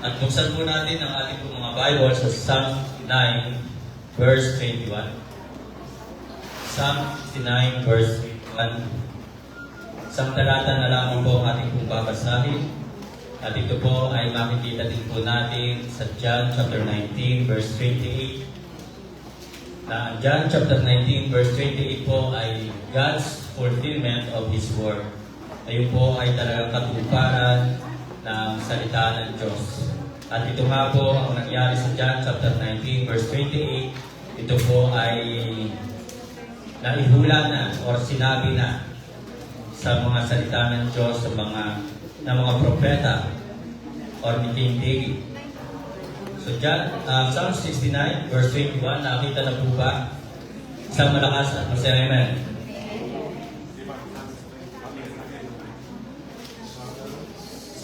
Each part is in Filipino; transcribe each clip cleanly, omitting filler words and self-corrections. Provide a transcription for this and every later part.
At buksan po natin ang ating po mga Bible sa Psalm 9, verse 21. Psalm 69, verse 21. Isang talata na lamang po ang ating pong babasahin. At ito po ay makikita din po natin sa John chapter 19, verse 28. Na John chapter 19, verse 28 po ay God's fulfillment of His Word. Ayun po ay talagang katuparan ng salita ng Diyos. At ito nga po ang nangyari sa John chapter 19, verse 28. Ito po ay naihula na o sinabi na sa mga salita ng Diyos, sa mga propeta o ni King David. So Psalm 69, verse 21, nakita na po ba? Isang malakas at masaya, amen.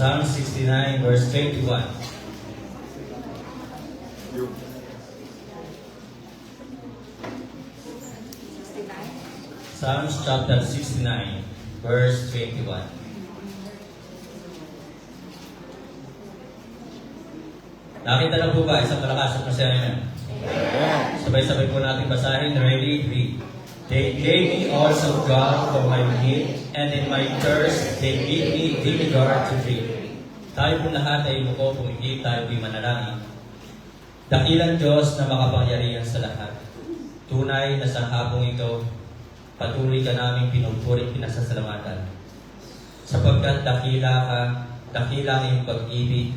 Psalm 69 verse 21. Psalms chapter 69 verse 21. Nakita na po ba? Isang malakas at masaya na. Sabay-sabay po natin basahin. Ready? Read. They gave me also God for my meat, and in my thirst they gave me vinegar to drink. Tayo po lahat ay muko pumigil, tayo po'y manalangin. Dakilang Diyos na makapangyarihan sa lahat. Tunay na sa hapong ito, patuloy ka namin pinupuri, pinasasalamatan. Sapagkat dakila ka, dakila ang iyong pag-ibig,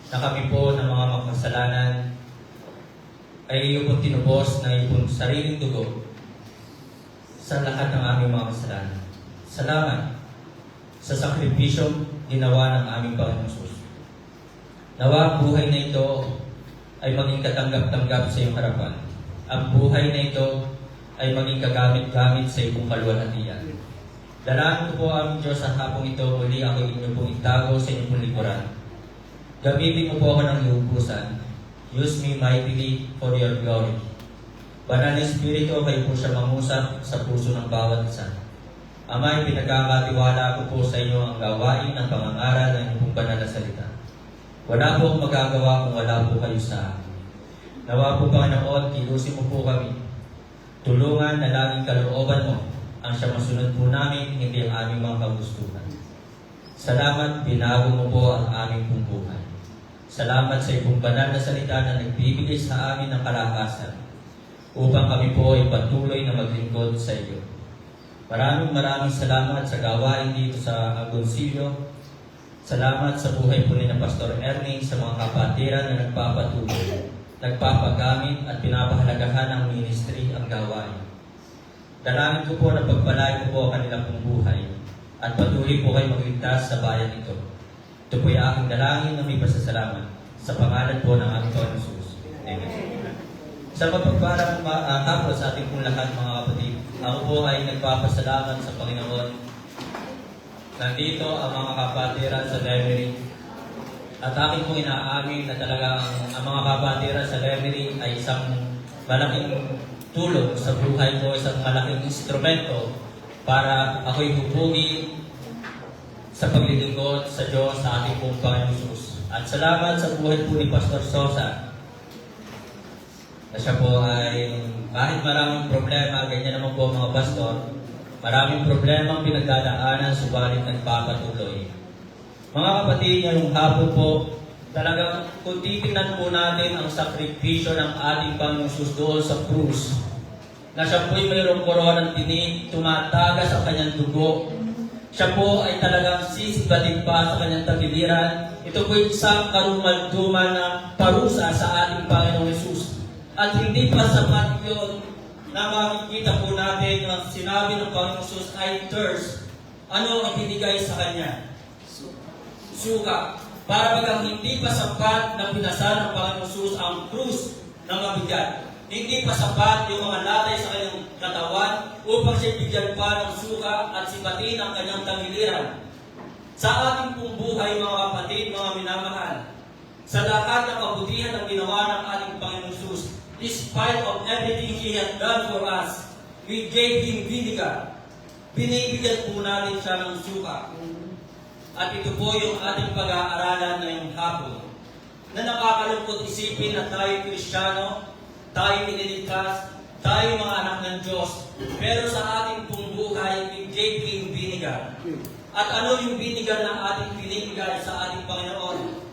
na kami po ng mga makasalanan ay iyo pong tinubos na iyo pong sariling dugo sa lahat ng aming mga kasalanan. Salamat sa sakripisyong ginawa ng aming Panginoon Jesus. Nawa ang buhay na ito ay maging katanggap-tanggap sa iyong harapan. Ang buhay na ito ay maging kagamit-gamit sa iyong kaluwalhatian. Dalangin ko po aming Diyos sa hapong ito, muli ako inyo pong itago sa inyong pong likuran. Gamitin mo po ako ng iubusan. Use me mightily for your glory. Banal na Espiritu, kayo po siya mangusap sa puso ng bawat isa. Ama, pinagkakatiwala ko po sa inyo ang gawain ng pangangaral ng inyong banal na salita. Wala po akong magagawa kung wala po kayo sa akin. Nawa po Panginoon, kilusin mo po kami. Tulungan na laging kalooban mo ang siya masunod po namin, hindi ang aming mga kagustuhan. Salamat, binago mo po ang aming pong buhay. Salamat sa iyong banal na salita na nagbibigay sa amin ng kalakasan upang kami po ay patuloy na maglingkod sa iyo. Maraming salamat sa gawain dito sa Agoncillo. Salamat sa buhay po ni na Pastor Ernie, sa mga kapatiran na nagpapatuloy, nagpapagamit at pinapahalagahan ng ministry ang gawain. Dalangin ko po na pagpalain ko po ang kanilang pong buhay at patuloy po kayo magligtas sa bayan ito. Ito po yung aking dalangin na may pasasalamat sa pangalan po ng aming Panginoon Jesus. Amen. Sa mapagparang tapos sa ating pong lahat mga kapatid, ako po ay nagpapasalamat sa Panginoon. Nandito ang mga kapatiran sa Lemery. At aking pong inaamin na talagang ang mga kapatiran sa Lemery ay isang malaking tulong sa buhay ko, isang malaking instrumento para ako'y hubugin sa paglilingkod sa Diyos sa ating pong Panginoon Jesus. At salamat sa buhay po ni Pastor Sosa na siya po ay kahit maraming problema, ganyan naman po mga pastor, maraming problema ang pinagdadaanan, subalit nagpapatuloy. Mga kapatid, ngayong hapon po, talagang kung titingnan po natin ang sakripisyo ng ating Panginoon Jesus doon sa krus, na siya po'y mayroong koronang tinig, tumatagas sa kanyang dugo. Siya po ay talagang sisibatin pa sa kanyang tagiliran. Ito po'y isang karumalduman na parusa sa ating Panginoong Jesus. At hindi pa sapat yun na makikita po natin na sinabi ng Panginoong Jesus ay thirst. Ano ang binigay sa kanya? Suka. Para bagang hindi pa sapat na pinasa ng Panginoong Jesus ang krus na mabigat. Hindi pa sapat yung mga latay sa kanyang katawan upang siya bigyan pa ng suka at sipatin ang kanyang tagiliran. Sa ating pong buhay, mga kapatid, mga minamahal, sa lahat ng kabutihan ng ginawa ng ating Panginoon Jesus, despite of everything He has done for us, we gave Him vinegar. Binibigyan po natin siya ng suka. At ito po yung ating pag-aaralan ngayong hapon, na nakakalungkot isipin na tayo Kristiyano, tayo iniligtas, tayo mga anak ng Diyos. Pero sa ating pong buhay, we gave Him vinegar. At ano yung vinegar na ating binibigay sa ating Panginoon?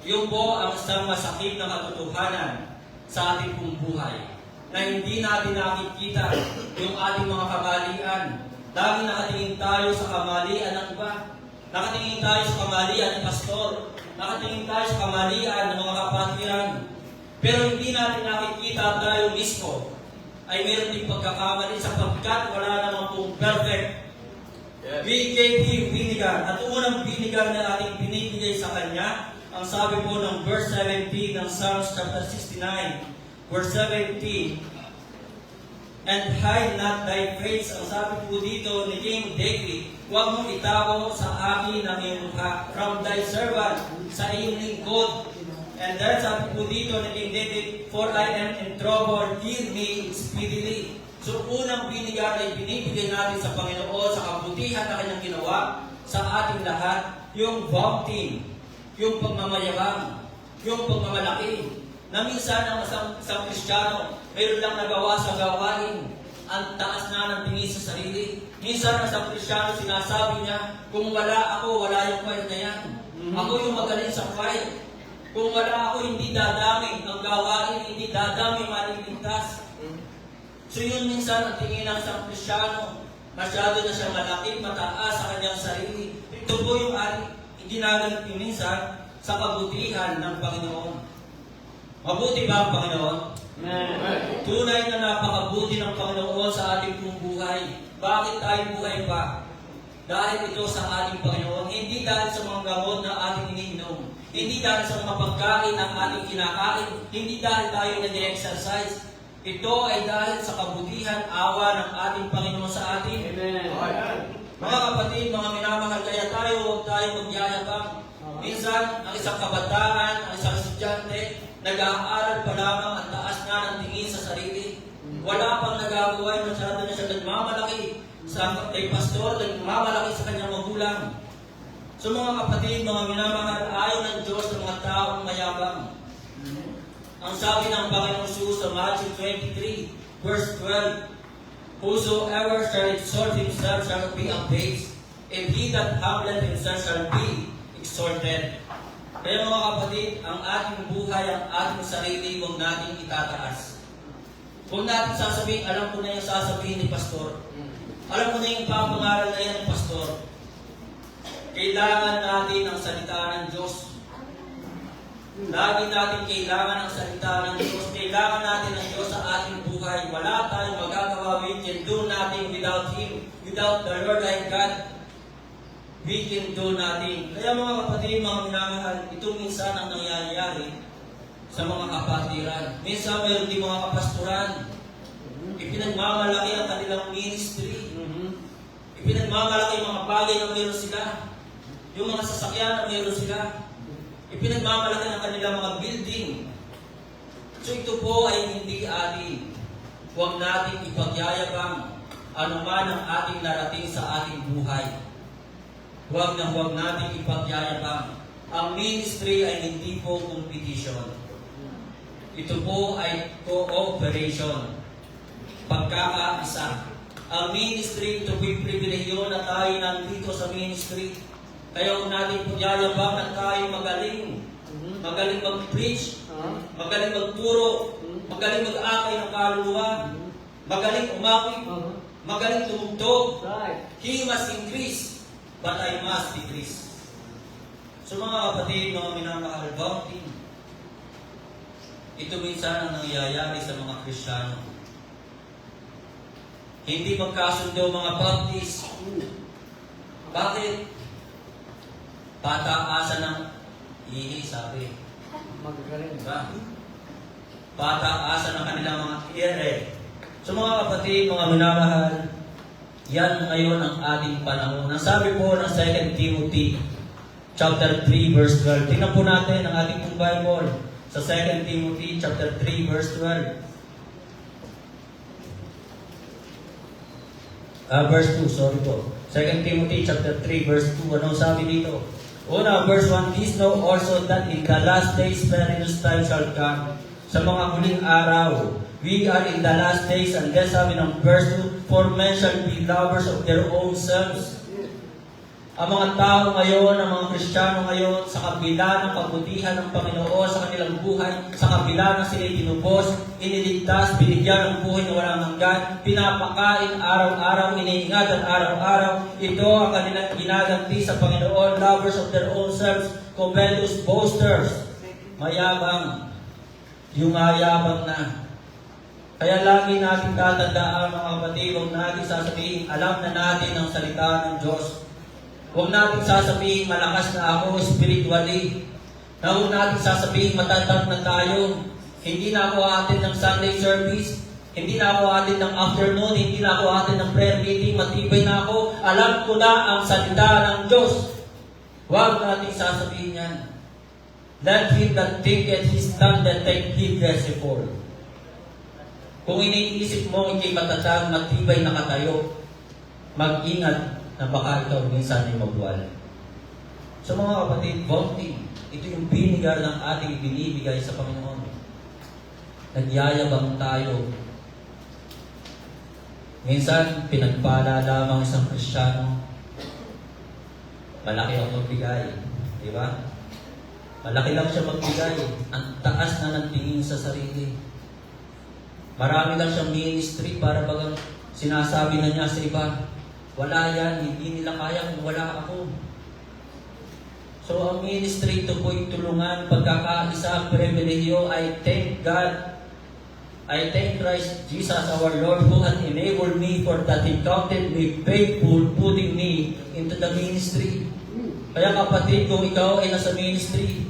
Yung po ang isang masakit na katotohanan sa ating pong buhay. Na hindi natin nakikita yung ating mga kamalian. Lagi nakatingin tayo sa kamalian ng iba. Nakatingin tayo sa kamalian ng pastor. Nakatingin tayo sa kamalian ng mga kapatiran. Pero hindi natin nakikita tayo mismo ay meron din pagkakamali sapagkat wala namang pong perfect. Yes. We gave Him vinegar. At unang vinegar na ating binibigay sa Kanya, ang sabi po ng verse 17 ng Psalms chapter 69, verse 17, and hide not thy face. Ang sabi po dito ni King David, huwag mong itago sa akin ang iyong mukha from thy servant, sa iyong lingkod. And then sabi po dito ni King David, for I am in trouble, hear me speedily. So unang binigyan ay binibigay natin sa Panginoon sa kabutihan na kanyang ginawa sa ating lahat, yung vaunting, yung pagmamayabang, yung pagmamalaki. Na minsan ang isang Kristiyano, mayroon lang nagawa sa gawain, ang taas na ng tingin sa sarili. Minsan ang isang Kristiyano, sinasabi niya, kung wala ako, wala yung choir na yan. Ako yung magaling sa choir. Kung wala ako, hindi dadami ang gawain, hindi dadami maliligtas. So yun minsan ang tingin ng isang Kristiyano, masyado na siya malaki, mataas sa kanyang sarili. Ito po yung ginaganap minsan sa kabutihan ng Panginoon. Mabuti ba ang Panginoon? Tunay na napakabuti ng Panginoon sa ating pong buhay. Bakit tayo buhay pa? Dahil ito sa ating Panginoon. Hindi dahil sa mga gamot na ating iniinom. Hindi dahil sa mga pagkain na ating kinakain. Hindi dahil tayo nag-exercise. Ito ay dahil sa kabutihan, awa ng ating Panginoon sa atin. Mga kapatid, mga minamahal, kaya huwag tayo magyayabang. Minsan, ang isang kabataan, ang isang estudyante, nag-aaral pa lamang, ang taas na ng tingin sa sarili. Wala pang nagagawa, masyado na siya nagmamalaki sa kay pastor, nagmamalaki sa kanyang magulang. So mga kapatid, mga minamahal, ayaw ng Diyos ng mga taong mayabang. Ang sabi ng Panginoong Jesus sa Matthew 23, verse 12, whosoever shall exalt himself shall be abased, and he that humbleth himself shall be exalted. Kaya mga kapatid, ang ating buhay, ang ating sarili, huwag natin itataas. Huwag natin sasabihin, alam ko na yung sasabihin ni pastor. Alam ko na yung papangaral na yan ni pastor. Kailangan natin ang salita ng Diyos. Lagi natin kailangan ang salita ng Diyos. Kailangan natin ang Diyos sa ating buhay. Wala tayong magagawa. We can do nothing without Him. Without the Lord thy God, we can do nothing. Kaya mga kapatid, mga minamahal, ito minsan ang nangyayari sa mga kapatiran. Minsan mayroon din mga kapasturan. Ipinagmamalaki ang kanilang ministry. Ipinagmamalaki ang mga bagay na mayroon sila. Yung mga sasakyan na mayroon sila. Ipinagmamalaki ang kanilang mga building. So ito po ay hindi atin. Huwag natin ipagyayabang anuman ang ating narating sa ating buhay. Huwag natin ipagyayabang. Ang ministry ay hindi po competition. Ito po ay cooperation. Pagkakaisa. Ang ministry, ito po'y pribilehiyo na tayo nandito sa ministry. Kaya huwag natin ipagyayabang na tayo magaling. Magaling mag-preach. Magaling magturo. Magaling mag-akay ng kaluluwa. Magaling umaki. Magaling tumugtog. He must increase, but I must decrease. So mga kapatid, mga minamahal, vaunting. Ito minsan ang nangyayari sa mga Kristiyano. Hindi magkasundo mga Baptist. Bakit? Pataasan ng ihi, sabi. Diba? Pataasan ng kanilang mga ere. So mga kapatid, mga minamahal, yan ngayon ang ating panahon. Ang sabi po ng 2 Timothy chapter 3 verse 12. Tingnan po natin ang ating pong Bible sa 2 Timothy chapter 3 verse 12. Verse 2, sorry po. 2 Timothy chapter 3 verse 2. Anong sabi dito? Una, verse 1, this know also that in the last days perilous times shall come. Sa mga huling araw, we are in the last days, and then sabi ng verse 2, for men shall be lovers of their own selves. Ang mga tao ngayon, ang mga Kristiyano ngayon, sa kabila ng kabutihan ng Panginoon sa kanilang buhay, sa kabila ng sila'y tinubos, iniligtas, binigyan ng buhay na walang hanggan, pinapakain araw-araw, iniingatan araw-araw, ito ang kanilang ginaganti sa Panginoon, lovers of their own selves, covetous, boasters, mayabang, yung mayabang na. Kaya lagi natin tatandaan mga kapatid, huwag natin sasabihin, alam na natin ang salita ng Diyos. Huwag natin sasabihin, malakas na ako spiritually. Na huwag natin sasabihin, matandang na tayo. Hindi na ako atin ng Sunday service. Hindi na ako atin ng afternoon, hindi na ako atin ng prayer meeting, matibay na ako. Alam ko na ang salita ng Diyos. Huwag nating sasabihin yan. Let him that thinketh he standeth take heed lest he fall. Kung iniisip mo ikay matatag, matibay na katayo, mag-ingat na baka ikaw minsan ay magwala. So mga kapatid, voting, ito yung binigar ng ating binibigay sa Panginoon. Nagyayabang tayo. Minsan, pinagpala lamang isang Kristiyano. Malaki ang magbigay. Di ba? Malaki lang siya magbigay. Ang taas na ng tingin sa sarili. Marami lang siyang ministry para bagang sinasabi na niya sa iba, wala yan, hindi nila kaya kung wala ako. So, ang ministry ito po'y tulungan, pagkakaisa, pribilehiyo. I thank God. I thank Christ Jesus our Lord who had enabled me for that He counted me faithful putting me into the ministry. Kaya kapatid, kung ikaw ay nasa ministry,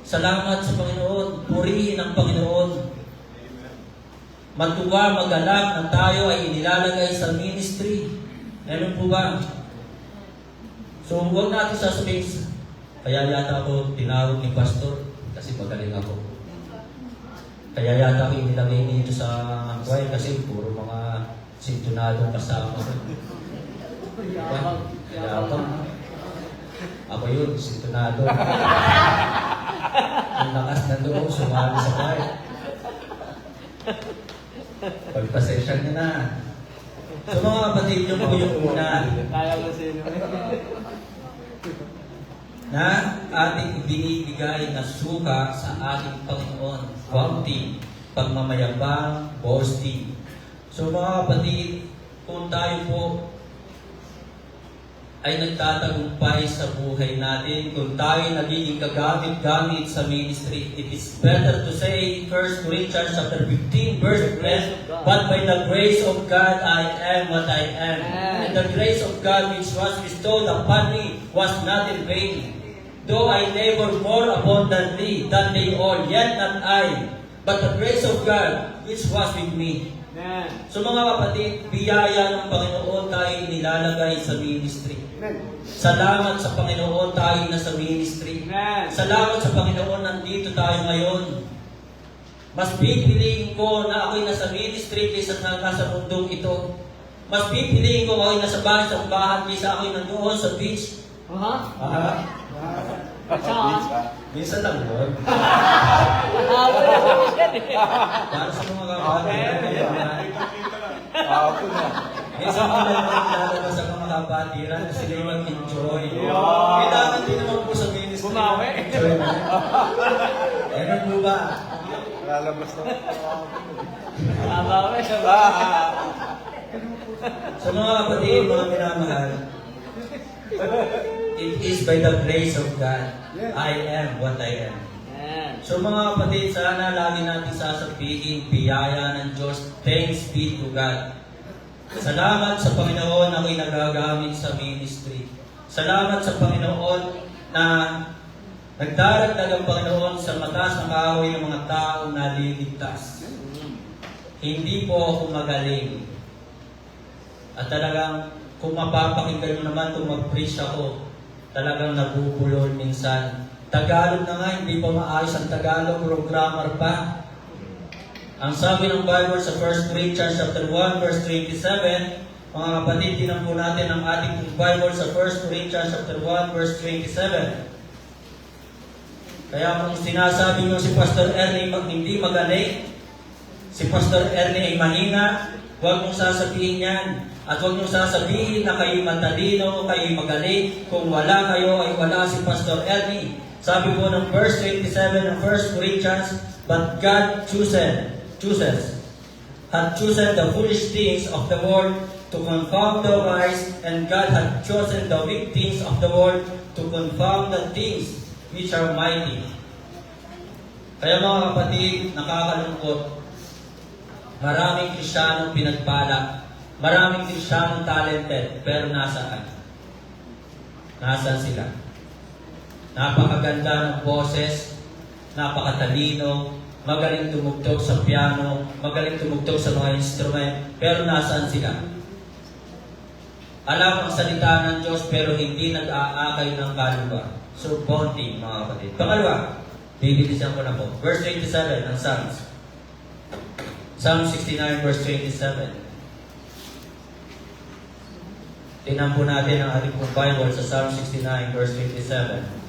salamat sa Panginoon, purihin ang Panginoon. Matuwa, magalak na tayo ay inilalagay sa ministry. Meron po ba? So, huwag natin sasabihin, kaya yata ako tinawag ni Pastor kasi magaling ako. Kaya yata ako inilagay dito sa choir kasi puro mga sintonadong kasama ko. Kaya ako yun, sintonado. Ang lakas na loob, sumali sa choir. Pagpasensya niya na. So mga kapatid, yung po yung una na ating binibigay na suka sa ating Panginoon. Bounty, pagmamayabang, boasting. So mga kapatid, kung tayo po ay nagtatagumpay sa buhay natin, kung tayo nagiging kagamit-gamit sa ministry, it is better to say 1 Corinthians chapter 15 verse 10, but by the grace of God I am what I am. And the grace of God which was bestowed upon me was not in vain. Though I labor more abundantly than they all, yet not I, but the grace of God which was with me. So mga kapatid, biyaya ng Panginoon tayo nilalagay sa ministry. Salamat sa Panginoon tayo na sa ministry. Salamat sa Panginoon nandito tayo ngayon. Mas pipiliin ko na ako'y nasa ministry kaysa na nasa mundong ito. Mas pipiliin ko ako'y nasa bahay sa bahan kaysa ako'y nandoon sa beach. Minsan lang yun. Para sa mga kapatid. Minsan mo lang lalabas sa mga kapatiran na sila yung mag-enjoy. Kailangan din naman po sa ministry. Enjoy mo. Ganun po ba? Lalabas na. Sa mga kapatid, mga minamahal, it is by the grace of God I am what I am. So mga kapatid, sana lagi natin sasabihin, biyaya ng Diyos, thanks be to God. Salamat sa Panginoon na ako'y nagagamit sa ministry. Salamat sa Panginoon na nagdaragdag ang Panginoon sa mataas na kahoy ng mga taong naliligtas. Hindi po ako magaling. At talagang, kung mapapakinggan mo naman kung mag-preach ako, talagang nabubulol minsan. Tagalog na nga, hindi pa maayos ang Tagalog, puro grammar pa. Ang sabi ng Bible sa 1 Corinthians chapter 1 verse 27, mga kapatid, tinan po natin ang ating Bible sa 1 Corinthians chapter 1 verse 27. Kaya kung sinasabi nyo si Pastor Ernie hindi magaling, si Pastor Ernie ay mahina, huwag mong sasabihin yan. At huwag nyo sasabihin na kayo matalino, kayo magaling. Kung wala kayo, ay wala si Pastor Ernie. Sabi po ng verse 27 ng 1 Corinthians, but God had chosen the foolish things of the world to confound the wise, and God had chosen the weak things of the world to confound the things which are mighty. Kaya mga kapatid, nakakalungkot. Maraming Kristiyanong pinagpala. Maraming Kristiyanong talented, pero nasaan? Nasaan sila? Napakaganda ng boses, napakatalino, magaling tumugtog sa piano, magaling tumugtog sa mga instrument, pero nasaan sila? Alam ang salita ng Diyos, pero hindi nag-aakay ng kaluluwa. So, bonding, mga kapatid. Pangalawa, bibilisan ko na po. Verse 27 ng Psalms. Psalm 69, verse 27. Tingnan po natin ang ating pong Bible sa Psalm 69, verse 27.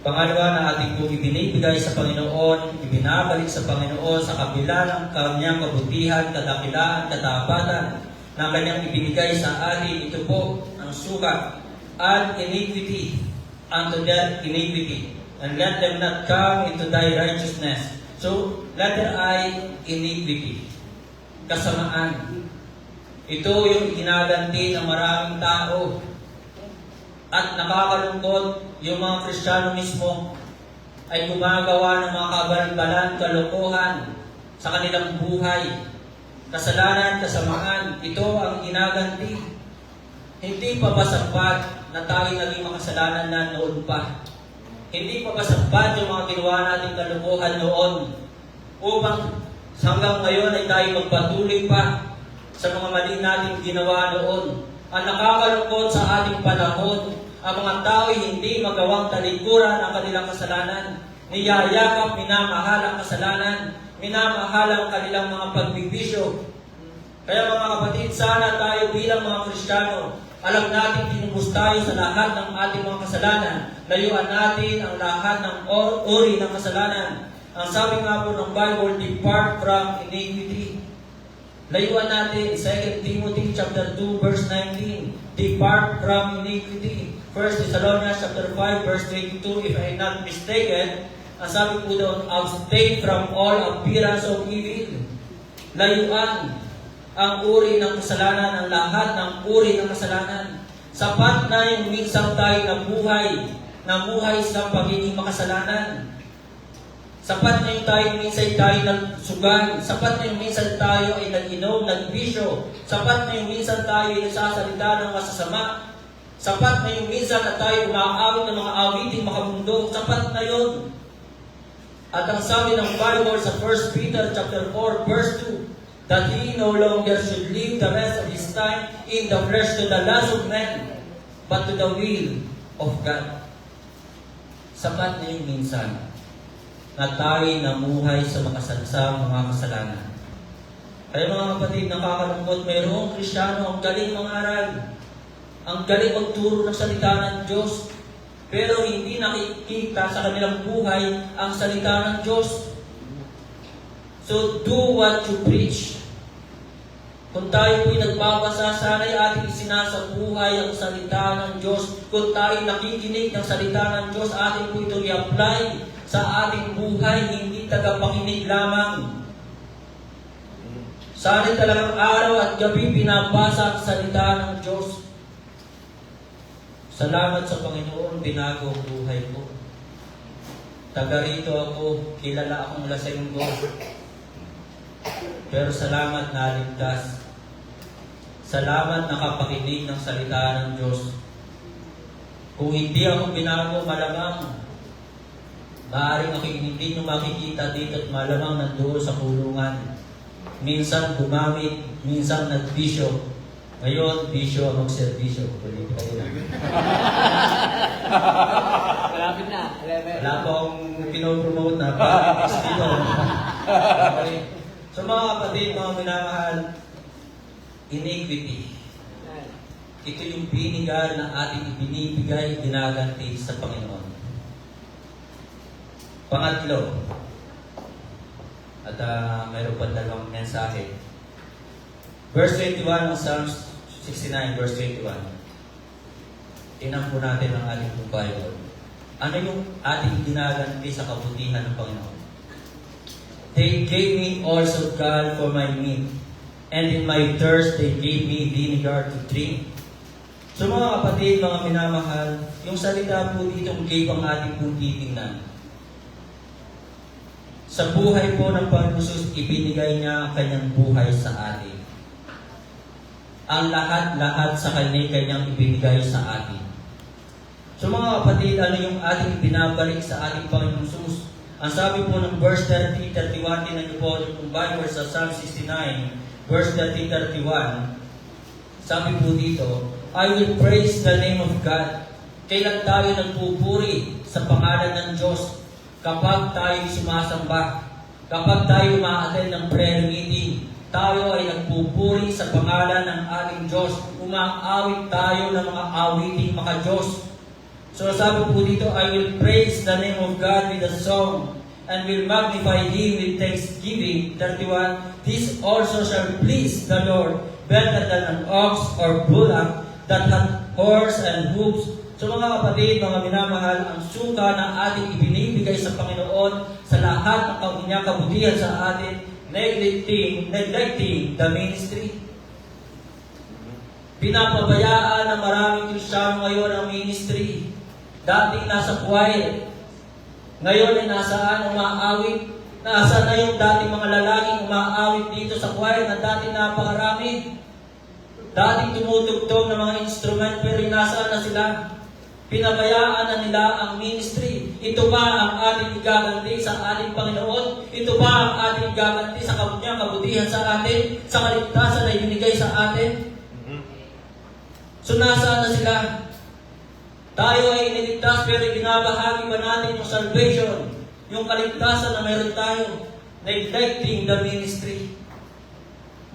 Pangalawa na ating pong ibinibigay sa Panginoon, ibinabalik sa Panginoon sa kabila ng kanyang kabutihan, kadakilaan, katapatan na kanyang ibinigay sa atin. Ito po ang sukat. Add iniquity unto that iniquity, and let them not come into thy righteousness. So, letter I, iniquity. Kasamaan. Ito yung ginaganti ng maraming tao. At nakakalungkot, yung mga Kristiyano mismo ay gumagawa ng mga kabalan-balan, kalokohan sa kanilang buhay. Kasalanan, kasamaan, ito ang ginaganti. Hindi pa ba sapat na tayo naging makasalanan na noon pa? Hindi pa ba sapat yung mga ginawa nating kalokohan noon upang hanggang ngayon ay tayo magpatuloy pa sa mga mali nating ginawa noon? Ang nakakalungkot sa ating panahon, ang mga tao ay hindi magawang talikuran ang kanilang kasalanan. Niyayakap, minamahal ang kasalanan, minamahal ang kanilang mga pagbibisyo. Kaya mga kapatid, sana tayo bilang mga Kristiyano, alam natin tinubos tayo sa lahat ng ating mga kasalanan. Layuan natin ang lahat ng uri ng kasalanan. Ang sabi nga po ng Bible, depart from iniquity. Layuan natin, 2 Timothy chapter 2, verse 19. Depart from iniquity. 1 Thessalonians chapter 5, verse 22, if I am not mistaken, ang sabi po doon, abstain from all appearance of evil. Layuan ang uri ng kasalanan, ang lahat ng uri ng kasalanan. Sapat na yung minsan tayo namuhay sa pagiging makasalanan. Sapat na yung tayo nagsugal. Sapat na yung minsan tayo ay nag-inom, nagbisyo. Sapat na yung minsan tayo ay nagsasalita ng masasama. Sapat na yung minsan na tayo umaawit ng mga awiting makabundok. Sapat na yun. At ang sabi ng Bible sa 1 Peter chapter 4, verse 2, that he no longer should live the rest of his time in the flesh to the lust of men, but to the will of God. Sapat na yung minsan na tayo namuhay sa mga kasalanan. Kaya mga kapatid, nakakalungkot, mayroong Kristiyano, ang galing mangaral, ang galing magturo ng salita ng Diyos, pero hindi nakikita sa kanilang buhay ang salita ng Diyos. So, do what you preach. Kung tayo po'y nagbabasa, sana'y ating isinasabuhay ang salita ng Diyos. Kung tayo nakikinig ng salita ng Diyos, ating po itong i-apply sa ating buhay, hindi tagapakinig lamang. Sana'y talagang araw at gabi binabasa ang salita ng Diyos. Salamat sa Panginoon, binago ang buhay ko. Taga rito ako, kilala akong lasenggo. Pero salamat na ligtas. Salamat nakapakinig ng salita ng Diyos. Kung hindi ako binago, malamang maaaring ako hindi nyo makikita dito at malamang nandoon sa kulungan. Minsan gumamit, minsan nagbisyo. Ngayon, bisyo ang magserbisyo. Ulit kayo lang. Malapit na. Wala pa akong pinopromote na dito. Okay. So mga kapatid, mga minamahal, iniquity. Ito yung binigal na ating ibinibigay, ginaganti sa Panginoon. Pangatlo, at mayroon pa dalawang mensahe. Verse 21 ng Psalms 69, verse 21. Tingnan po natin ang ating Bible. Ano yung ating ginaganti sa kabutihan ng Panginoon? They gave me also gall for my meat, and in my thirst they gave me vinegar to drink. So mga kapatid, mga minamahal, yung salita po dito gave ang ating pong titingnan. Sa buhay po ng Panginoon Jesus, ibinigay niya ang kanyang buhay sa atin. Ang lahat-lahat sa kanyang ibinigay sa atin. So So mga kapatid, ano yung ating binabalik sa ating Panginoong Jesus? Ang sabi po ng verse 30, 31, tinan niyo po yung Bible sa Psalm 69, verse 30, 31. Sabi po dito, I will praise the name of God. Kailan tayo nagpupuri sa pangalan ng Diyos? Kapag tayo sumasamba, kapag tayo ma-attend ng prayer meeting, tayo ay nagpupuri sa pangalan ng ating Diyos. Umaawit tayo ng mga awiting maka-Diyos. So sabi po dito, I will praise the name of God with a song and will magnify Him with thanksgiving. 31, this also shall please the Lord better than an ox or bullock that hath horns and hoofs. So mga kapatid, mga minamahal, ang suka na ating ibinibigay sa Panginoon sa lahat ng kanyang kabutihan sa atin, neglecting the ministry. Pinapabayaan ng maraming Kristiyano ngayon ang ministry. Dating nasa choir, ngayon ay nasaan umaawit? Nasaan na yung dating mga lalaking umaawit dito sa choir na dating napakarami? Dating tumutugtog ng mga instrument pero nasaan na sila? Pinabayaan na nila ang ministry. Ito ba ang ating igaganti sa ating Panginoon? Ito ba ang ating igaganti sa kanyang kabutihan sa atin? Sa kaligtasan na ibinigay sa atin? So nasaan na sila? Tayo ay iniligtas pero binabahagi pa natin yung salvation, yung kaligtasan na meron tayo, neglecting the ministry.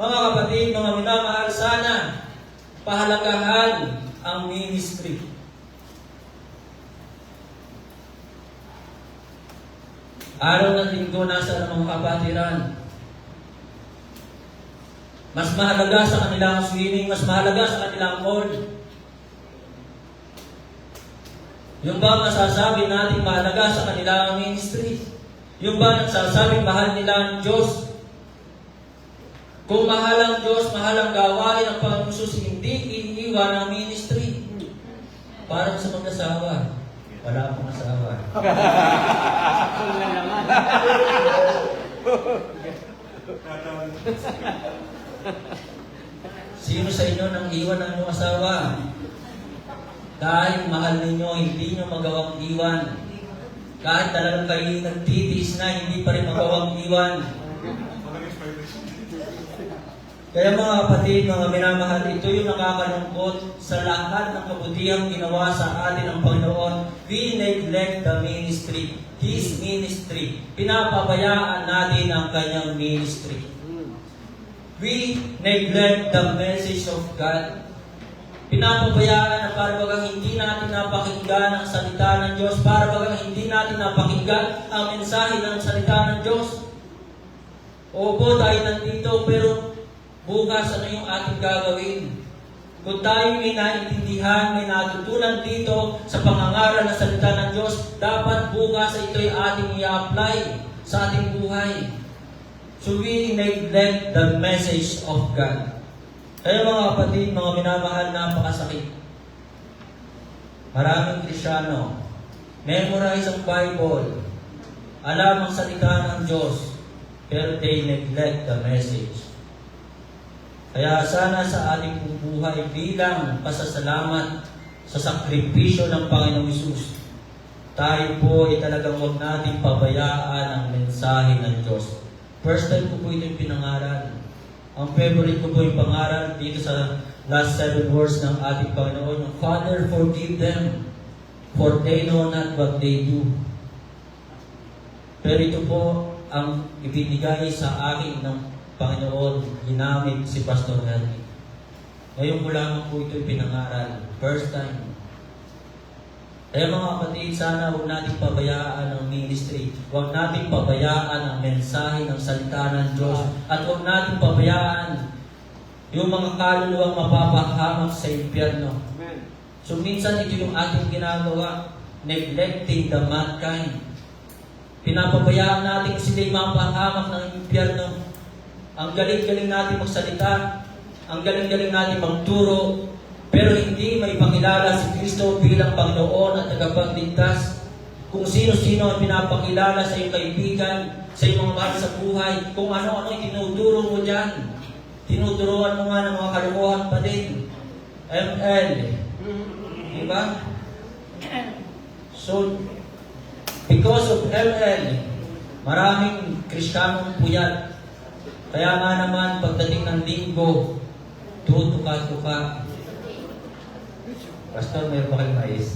Mga kapatid, mga minamahal, sana pahalagahan ang ministry. Araw ng linggo nasa ng mga kapatiran. Mas mahalaga sa kanilang swimming, mas mahalaga sa kanilang mall. Yung ba masasabi natin mahalaga sa kanilang ministry? Yung ba nagsasabi mahal nila ang Diyos? Kung mahal ang Diyos, mahal ang gawain ng Panginoon Jesus, hindi iniiwan ang ministry. Parang sa mag-asawa. Wala akong asawa. Sino sa inyo nang iwan ang inyong asawa? Kahit mahal ninyo, hindi nyo magawang iwan. Kahit talagang kayo nagtitiis na, hindi pa rin magawang iwan. Kaya mga kapatid, mga minamahal, ito yung nakakalungkot sa lahat ng kabutihang ginawa sa atin ng Panginoon. We neglect the ministry, His ministry. Pinapabayaan natin ang kanyang ministry. We neglect the message of God. Pinapabayaan na para bagang hindi natin napakinggan ang salita ng Diyos, para bagang hindi natin napakinggan ang mensahe ng salita ng Diyos. Opo, tayo nandito, pero bukas ano yung ating gagawin? Kung tayo may naintindihan, may natutunan dito sa pangangaral ng salita ng Diyos, dapat bukas ito'y ating i-apply sa ating buhay. So we neglect the message of God. Kaya mga kapatid, mga minamahal, napakasakit. Maraming Kristiyano, memorize ang Bible, alam ang salita ng Diyos, pero they neglect the message. Kaya sana sa ating buhay bilang pasasalamat sa sakripisyo ng Panginoong Hesus, tayo po ay talagang huwag natin pabayaan ang mensahe ng Diyos. First time ko po ito yung pinangaral. Ang favorite ko po yung pangaral dito sa last 7 words ng ating Panginoon, yung Father, forgive them, for they know not what they do. Pero ito po ang ibinigay sa akin ng Panginoon, ginamit si Pastor Henry. Ngayon ko lamang po ito pinangaral. First time. Kaya mga kapatid, sana huwag natin pabayaan ang ministry. Huwag natin pabayaan ang mensahe ng salita ng Diyos. At huwag natin pabayaan yung mga kaluluwang mapapahamak sa impyerno. So minsan ito yung ating ginagawa, neglecting the mankind. Pinapabayaan natin sila'y mapahamak ng impyerno. Ang galing-galing natin magsalita, ang galing-galing natin magturo, pero hindi may pakilala si Kristo bilang Panginoon at tagapagligtas. Kung sino-sino ang pinapakilala sa iyong kaibigan, sa iyong mga mahal sa buhay, kung ano-ano ang tinuturo mo dyan. Tinuturuan mo nga ng mga kalokohan pa din. ML. Diba? So, because of ML, maraming Kristiyanong puyat. Kaya nga naman, pagdating ng linggo, tutuka-tuka. Pastor, mayroon ba kayong mais?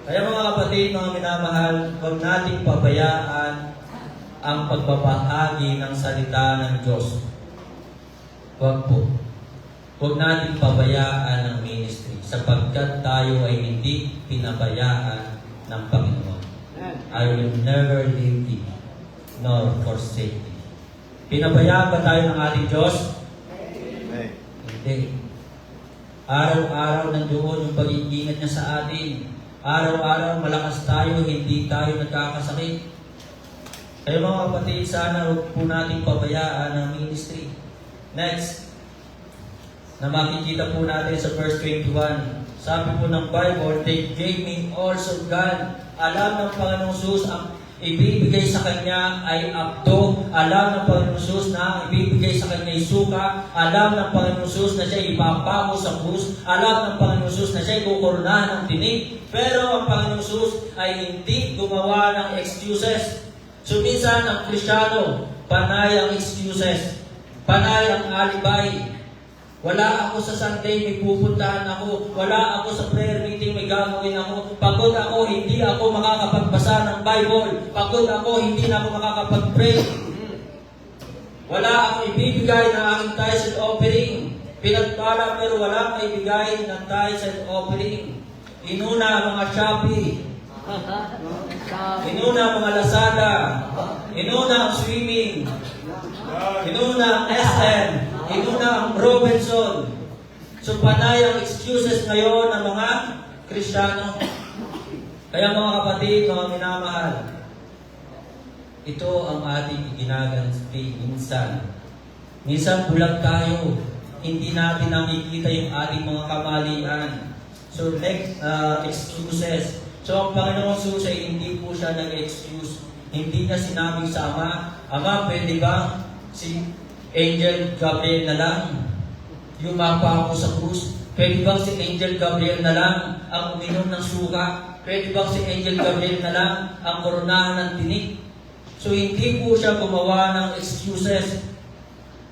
Kaya mga kapatid, mga minamahal, huwag nating pabayaan ang pagbabahagi ng salita ng Diyos. Huwag po. Huwag nating pabayaan ang ministry sapagkat tayo ay hindi pinabayaan ng Panginoon. I will never leave thee nor forsake thee. Pinabayaan ba tayo ng ating Diyos? Amen. Hindi. Araw-araw nandoon yung pag-iingat niya sa atin. Araw-araw malakas tayo, hindi tayo nagkakasakit. Kaya mga kapatid, sana huwag po nating pabayaan ang ministry. Next, na makikita po natin sa verse 21. Sabi po ng Bible, they gave me also God. Alam ng Panginoong Jesus ang ibibigay sa kanya ay abdo. Alam ng Panginoong Jesus na ang ibibigay sa kanya ay suka. Alam ng Panginoong Jesus na siya ipapako sa krus. Alam ng Panginoong Jesus na siya ikukurunahan ng tinig. Pero ang Panginoong Jesus ay hindi gumawa ng excuses. So minsan ang Kristiyano, panay ang excuses. Panay ang alibay. Wala ako sa Sunday, may pupuntahan ako. Wala ako sa prayer meeting, may gagawin ako. Pagod ako, hindi ako makakapagbasa ng Bible. Pagod ako, hindi na ako makakapag-pray. Wala akong ibibigay ng aking tithes and offering. Pinagpala pero wala akong ibigay ng tithes and offering. Inuna ang mga Shopee. Inuna ang mga Lazada. Inuna ang swimming. Inuna ang SM. Inuna ang Robinson. So panay ang excuses ngayon ng mga Kristiyano. Kaya mga kapatid, mga minamahal, ito ang ating ginaganti minsan. Minsan bulag tayo. Hindi natin nakikita yung ating mga kamalian. So excuses. So ang Panginoon Jesus ay hindi po siya nag-excuse. Hindi niya sinabing sa Ama, pwede ba si Angel Gabriel na lang yumapa ako sa krus? Pwede bang si Angel Gabriel na lang ang uminom ng suka? Pwede bang si Angel Gabriel na lang ang koronahan ng tinig? So hindi po siya gumawa ng excuses.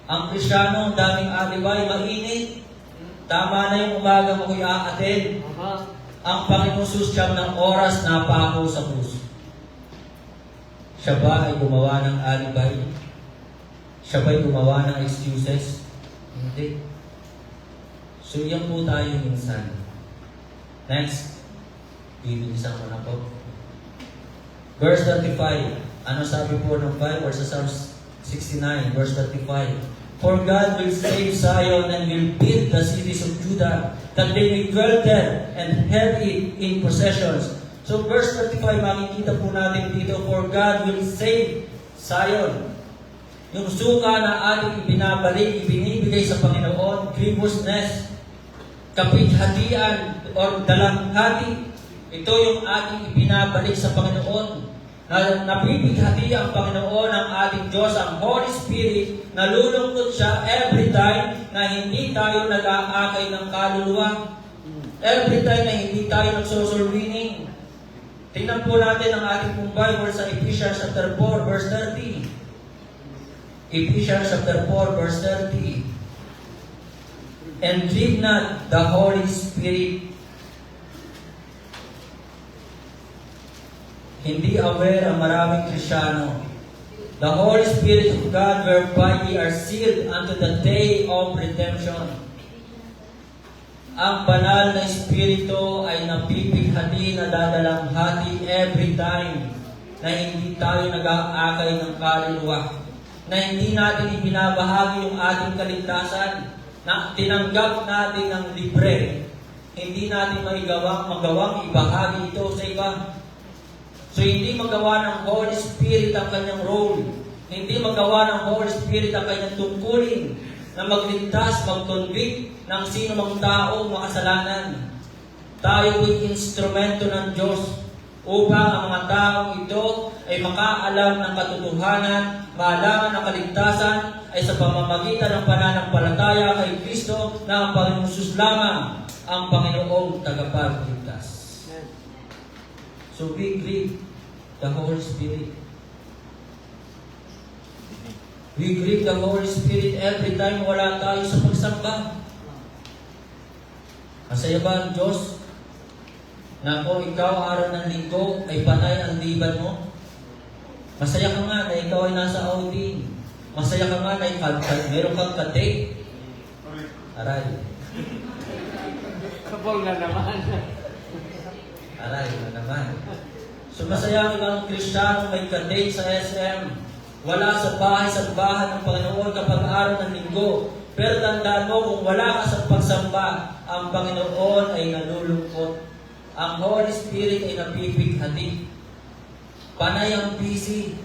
Ang Kristiyano, ang daming alibay, mainit. Tama na yung umaga mo kuya aatin. Ang Panginoon Jesus siyang ng oras na pako sa krus. Siya ba ay gumawa ng alibay? Siya ba'y gumawa ng excuses? Hindi. So, yan po tayo minsan. Next. Bibilisan ko na po. Verse 35. Ano sabi po ng Bible sa Psalms 69, verse 35? For God will save Zion and will build the cities of Judah, that they may dwell there and have it in possessions. So, verse 35, makikita po natin dito, for God will save Zion. Yung suka na ating ibinabalik, ibinibigay sa Panginoon, grievousness, kapighatian, o dalanghati, ito yung ating ibinabalik sa Panginoon. Na nabibighati ang Panginoon ang ating Diyos, ang Holy Spirit, nalulungkot siya every time na hindi tayo nag-aakay ng kaluluwa. Every time na hindi tayo nagsosoul winning. Tingnan po natin ang ating pong Bible sa Ephesians chapter 4, verse 30. Ephesians chapter 4, verse 30. And grieve not the Holy Spirit. Hindi aware ang maraming Kristiyano. The Holy Spirit of God whereby ye are sealed unto the day of redemption. Ang banal na Espiritu ay napipighati na dadalanghati every time na hindi tayo nag-aakay ng kaluluwa. Na hindi natin ibinabahagi yung ating kaligtasan, na tinanggap natin ng libre, hindi natin magawang ibahagi ito sa iba. So hindi magawa ng Holy Spirit ang kanyang role, hindi magawa ng Holy Spirit ang kanyang tungkulin, na magligtas, mag-convict ng sino mang taong makasalanan. Tayo ay instrumento ng Diyos upang ang mga taong ito ay makaalam ng katotohanan, maalaman ng kaligtasan ay sa pamamagitan ng pananampalataya kay Kristo na ang Panginoon Jesus lamang ang Panginoong tagapagligtas. So we grieve the Holy Spirit. We grieve the Holy Spirit every time wala tayo sa pagsamba. Masaya ba ang Diyos na kung ikaw araw ng linggo ay patay ang liban mo? Masaya ka nga na ikaw ay nasa outing. Masaya ka nga na meron kang ka-date. Aray. Kapag na naman. Aray na naman. So masaya ang ibang Kristiyano may ka-date sa SM. Wala sa bahay sa bahan ng Panginoon kapag araw ng linggo. Pero tandaan mo, kung wala ka sa pagsamba, ang Panginoon ay nalulungkot. Ang Holy Spirit ay napipighati. Panay ang busy.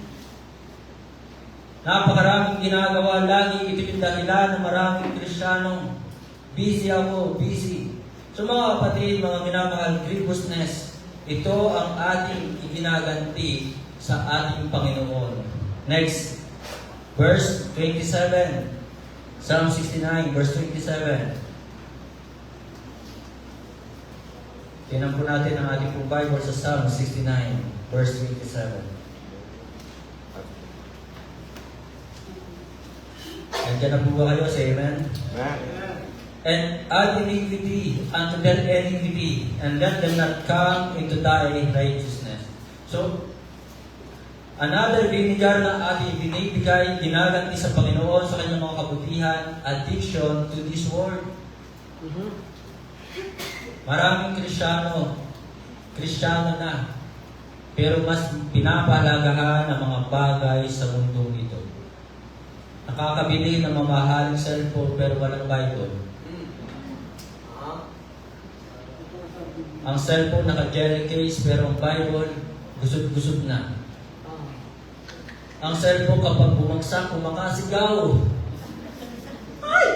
Napakaraming ginagawa, lagi ito yung dahilan ng maraming Kristiyano. Busy ako, busy. So mga kapatid, mga minamahal, grievousness, ito ang ating iginaganti sa ating Panginoon. Next, verse 27. Psalm 69, verse 27. Tingnan po natin ang ating pong Bible sa Psalm 69, verse 27. Nandiyan na po ba kayo? Say amen. And add iniquity unto their iniquity, and let them not come into thy righteousness. So, another vinegar na ating binibigay, ginaganti sa Panginoon sa kanyang mga kabutihan, addiction to this world. Maraming Kristiyano na, pero mas pinapahalagahan ang mga bagay sa mundong ito. Nakakabili ng mamahaling cellphone pero walang Bible. Ang cellphone naka-jelly case pero ang Bible gusot-gusot na. Ang cellphone kapag bumagsak, kumakasigaw. Ay!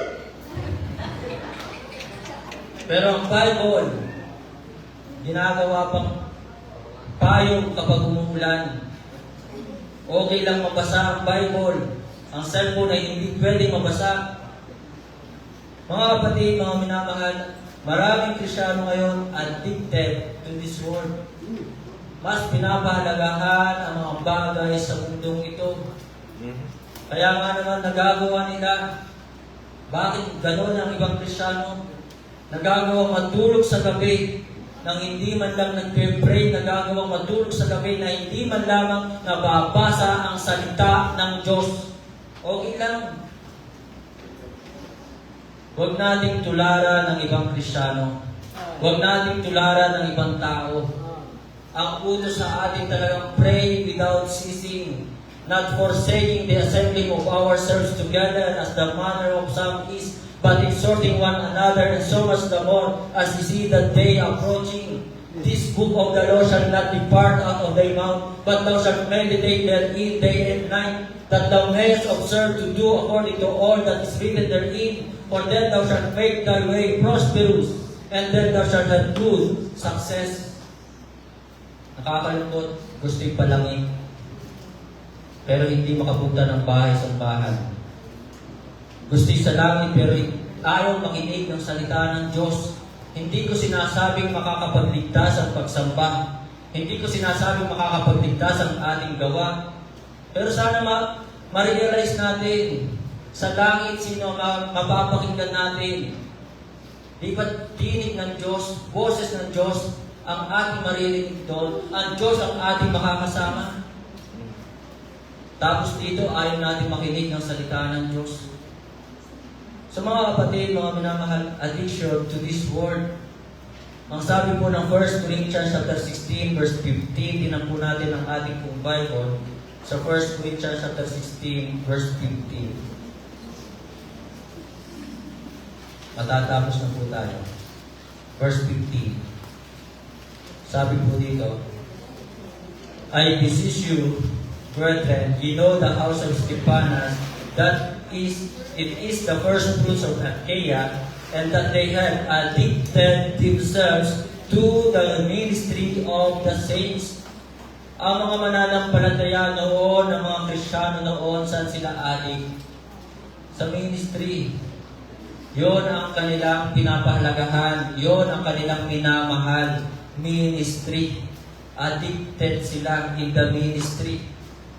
Pero ang Bible, ginagawa pang payong kapag umuulan. Okay lang mabasa ang Bible. Ang cellphone ay hindi pwedeng mabasa. Mga kapatid, mga minamahal, maraming Kristiyano ngayon addicted to this world. Mas pinapahalagahan ang mga bagay sa mundong ito. Kaya nga naman nagagawa nila. Bakit gano'n ang ibang Kristiyano? Nagagawa matulog sa gabi nang hindi man lang nagpe-pray, nagagawa matulog sa gabi na hindi man lamang nababasa ang salita ng Diyos. Okay lang. Huwag nating tularan ng ibang Kristiyano. Huwag nating tularan ng ibang tao. Ang utos sa atin talagang pray without ceasing, not forsaking the assembling of ourselves together as the manner of some is, but exhorting one another, and so much the more as you see the day approaching. This book of the law shall not depart out of thy mouth, but thou shalt meditate therein day and night, that thou mayest observe to do according to all that is written therein. For then thou shalt make thy way prosperous, and then thou shalt have good success. Nakakalungkot, gusto'y palangin, pero hindi makapunta ng bahay sa bahan. Gusto'y sa langit, pero ayaw makinig ng salita ng Diyos. Hindi ko sinasabing makakapagligtas ang pagsamba. Hindi ko sinasabing makakapagligtas ang ating gawa. Pero sana ma-realize natin, sa langit, sino mapapakinggan natin? Di ba tinig ng Diyos, boses ng Diyos, ang ating maririnig doon? Ang Diyos ang ating makakasama. Tapos dito, ayaw natin makinig ng salita ng Diyos. So mga kapatid, mga minamahal, addiction to this world. Ang sabi po ng 1 Corinthians chapter 16, verse 15, tinan po natin ang ating pong Bible sa 1 Corinthians chapter 16, verse 15. Matatapos na po tayo. Verse 15. Sabi po dito, I beseech you, brethren, ye know the house of Stephanas, that it is the first fruits of Achaia, and that they had addicted themselves to the ministry of the saints. Ang mga mananampalataya noon, ang mga Kristiyano noon, saan sila adik? Sa ministry. Yun ang kanilang pinapahalagahan. Yun ang kanilang minamahal. Ministry. Addicted sila in the ministry.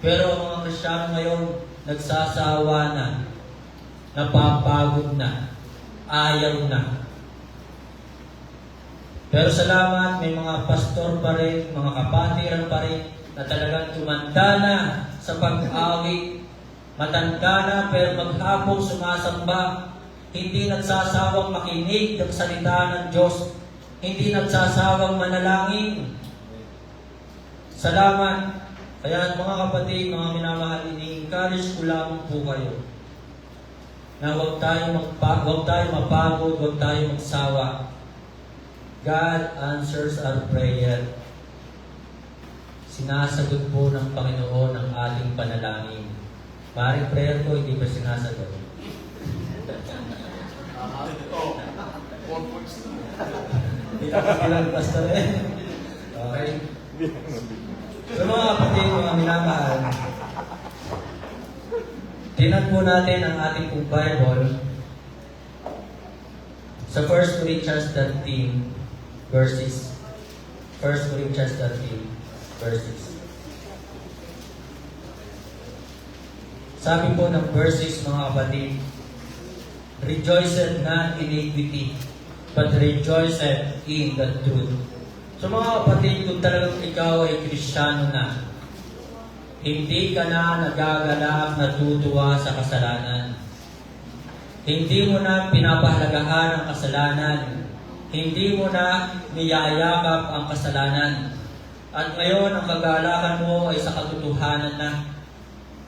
Pero ang mga Kristiyano ngayon, nagsasawa na. Napapagod na. Ayaw na. Pero salamat, may mga pastor pa rin, mga kapatiran pa rin, na talagang tumanda na sa pag-awit. Matanda na pero maghapong sumasamba. Hindi nagsasawang makinig ng salita ng Diyos. Hindi nagsasawang manalangin. Salamat. Kaya mga kapatid, mga minamahal, ini-encourage ko lamang po kayo na huwag tayo mapagod, huwag tayo magsawa. God answers our prayer. Sinasagot po ng Panginoon ang ating panalangin. Maring prayer ko, hindi ba sinasagot? Hindi ka kapilang pastor eh. Okay? So mga kapatid, mga minamahal, tingnan po natin ang ating pong Bible sa 1 Corinthians 13 verses. 1 Corinthians 13 verses. Sabi po ng verses, mga kapatid, rejoiceth not in iniquity, but rejoiceth in the truth. So mga kapatid, kung talagang ikaw ay Kristiyano na, hindi ka na nagagalak, natutuwa sa kasalanan. Hindi mo na pinapahalagahan ang kasalanan. Hindi mo na niyayakap ang kasalanan. At ngayon, ang kagalakan mo ay sa katotohanan na.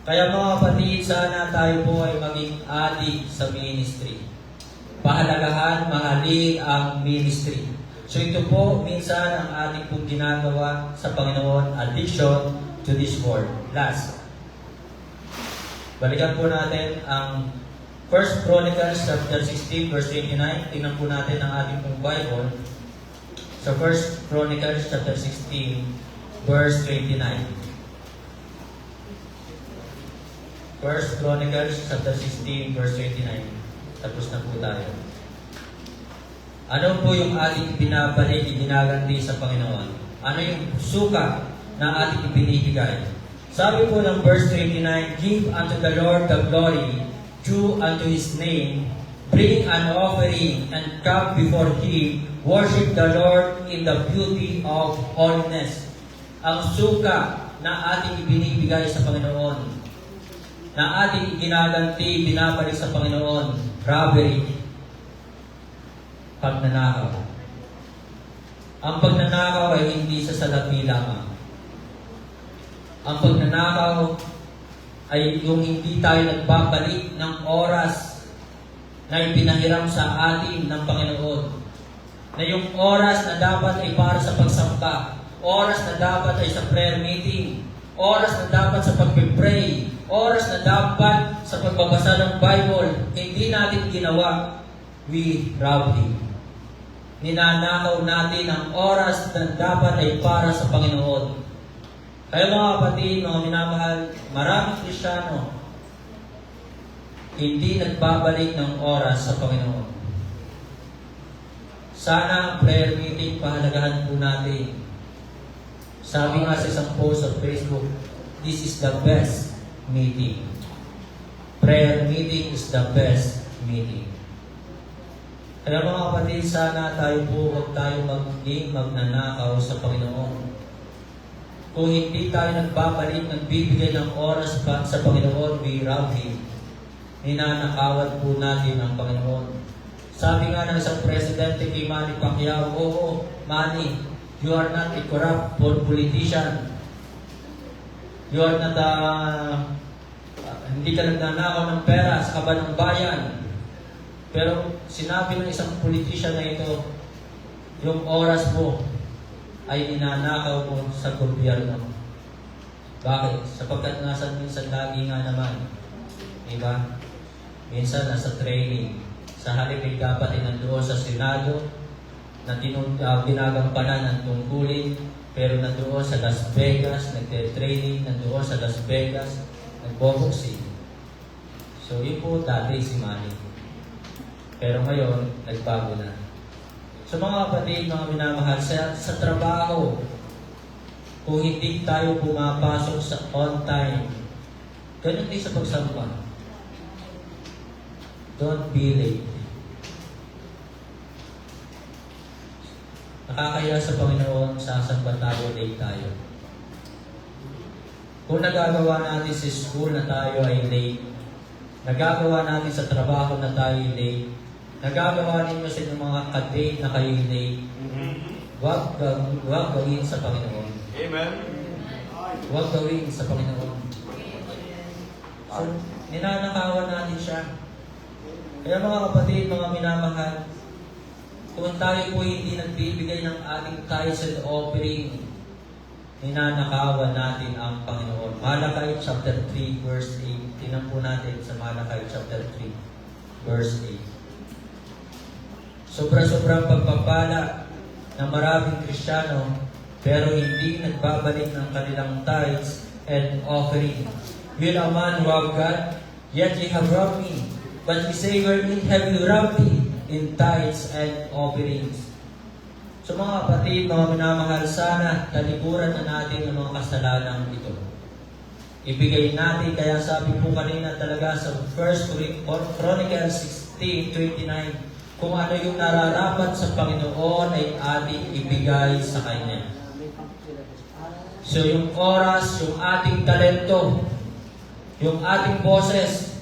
Kaya mga kapatid, sana tayo po ay maging adik sa ministry. Pahalagahan, mahalin ang ministry. So ito po, minsan ang ating pong ginagawa sa Panginoon, addiction to this word. Last. Balikan po natin ang 1 Chronicles chapter 16 verse 29. Tingnan po natin ang ating pong Bible. Sa 1 Chronicles chapter 16 verse 29. 1 Chronicles chapter 16 verse 29. Tapos na po tayo. Ano po yung ating binabalik, ginaganti sa Panginoon? Ano yung suka na ating ibinibigay? Sabi po ng verse 29, give unto the Lord the glory due unto His name, bring an offering and come before Him, worship the Lord in the beauty of holiness. Ang suka na ating ibinibigay sa Panginoon, na ating ginaganti, binabalik sa Panginoon, robbery, pagnanakaw. Ang pagnanakaw ay hindi sa salapi lamang. Ang pagnanakaw ay yung hindi tayo nagbabalik ng oras na ipinahiram sa atin ng Panginoon. Na yung oras na dapat ay para sa pagsamba, oras na dapat ay sa prayer meeting, oras na dapat sa pagpipray, oras na dapat sa pagbabasa ng Bible, hindi natin ginawa. We rob Him. Ninanakaw natin ang oras na dapat ay para sa Panginoon. Kaya mga kapatid, mga minamahal, maraming Kristiyano hindi nagbabalik ng oras sa Panginoon. Sana ang prayer meeting pahalagahan po natin. Sabi nga sa isang post sa Facebook, this is the best meeting. Prayer meeting is the best meeting. Kaya mga kapatid, sana tayo po huwag tayo maging magnanakaw sa Panginoon. Kung hindi tayo nagbabalik, nagbibigay ng oras pa sa Panginoon, we rob Him. Ninanakawan po natin ang Panginoon. Sabi nga ng isang presidente kay Manny Pacquiao, oo, Manny, you are not a corrupt politician. You are not hindi ka nagnanakaw ng pera sa kaban ng bayan. Pero sinabi ng isang politician na ito, yung oras mo ay ninanakaw mo sa gobyerno. Bakit? Sapagkat minsan lagi nga naman, diba? Minsan nasa training. Sa halip ay dapat ay nandoon sa Senado na ginagampanan ng tungkulin, pero nandoon sa Las Vegas, nagte-training, nandoon sa Las Vegas, nagboboxing. So yun po dati si Manny. Pero ngayon, nagbago na. So mga kapatid, mga minamahal, sa trabaho, kung hindi tayo pumapasok sa on time, ganun din sa pagsamba. Don't be late. Nakakaya sa Panginoon, sasamba tayo, late tayo. Kung nagagawa natin sa school na tayo ay late, nagagawa natin sa trabaho na tayo ay late, nagagawa ninyo sa inyong mga ka-date na kayo ay late, huwag gawin sa Panginoon. Amen. Huwag gawin sa Panginoon. So, ninanakawan natin siya. Kaya mga kapatid, mga minamahal, kung tayo po hindi nagbibigay ng ating tithes and offering, ninanakawan natin ang Panginoon. Malakay chapter 3 verse 8. Tingnan po natin sa Malakay chapter 3 verse 8. Sobra-sobrang pagpapala ng maraming Kristiyano pero hindi nagbabalik ng kanilang tithes and offering. Will a man rob God? Yet ye have robbed me. But ye say, wherein have you robbed me? In tithes and offerings. So mga kapatid, mga minamahal, sana talikuran na natin ang mga kasalanan ito. Ibigay natin, kaya sabi po kanina talaga sa 1 Chronicles 16:29, kung ano yung nararapat sa Panginoon ay ating ibigay sa Kanya. So yung oras, yung ating talento, yung ating boses,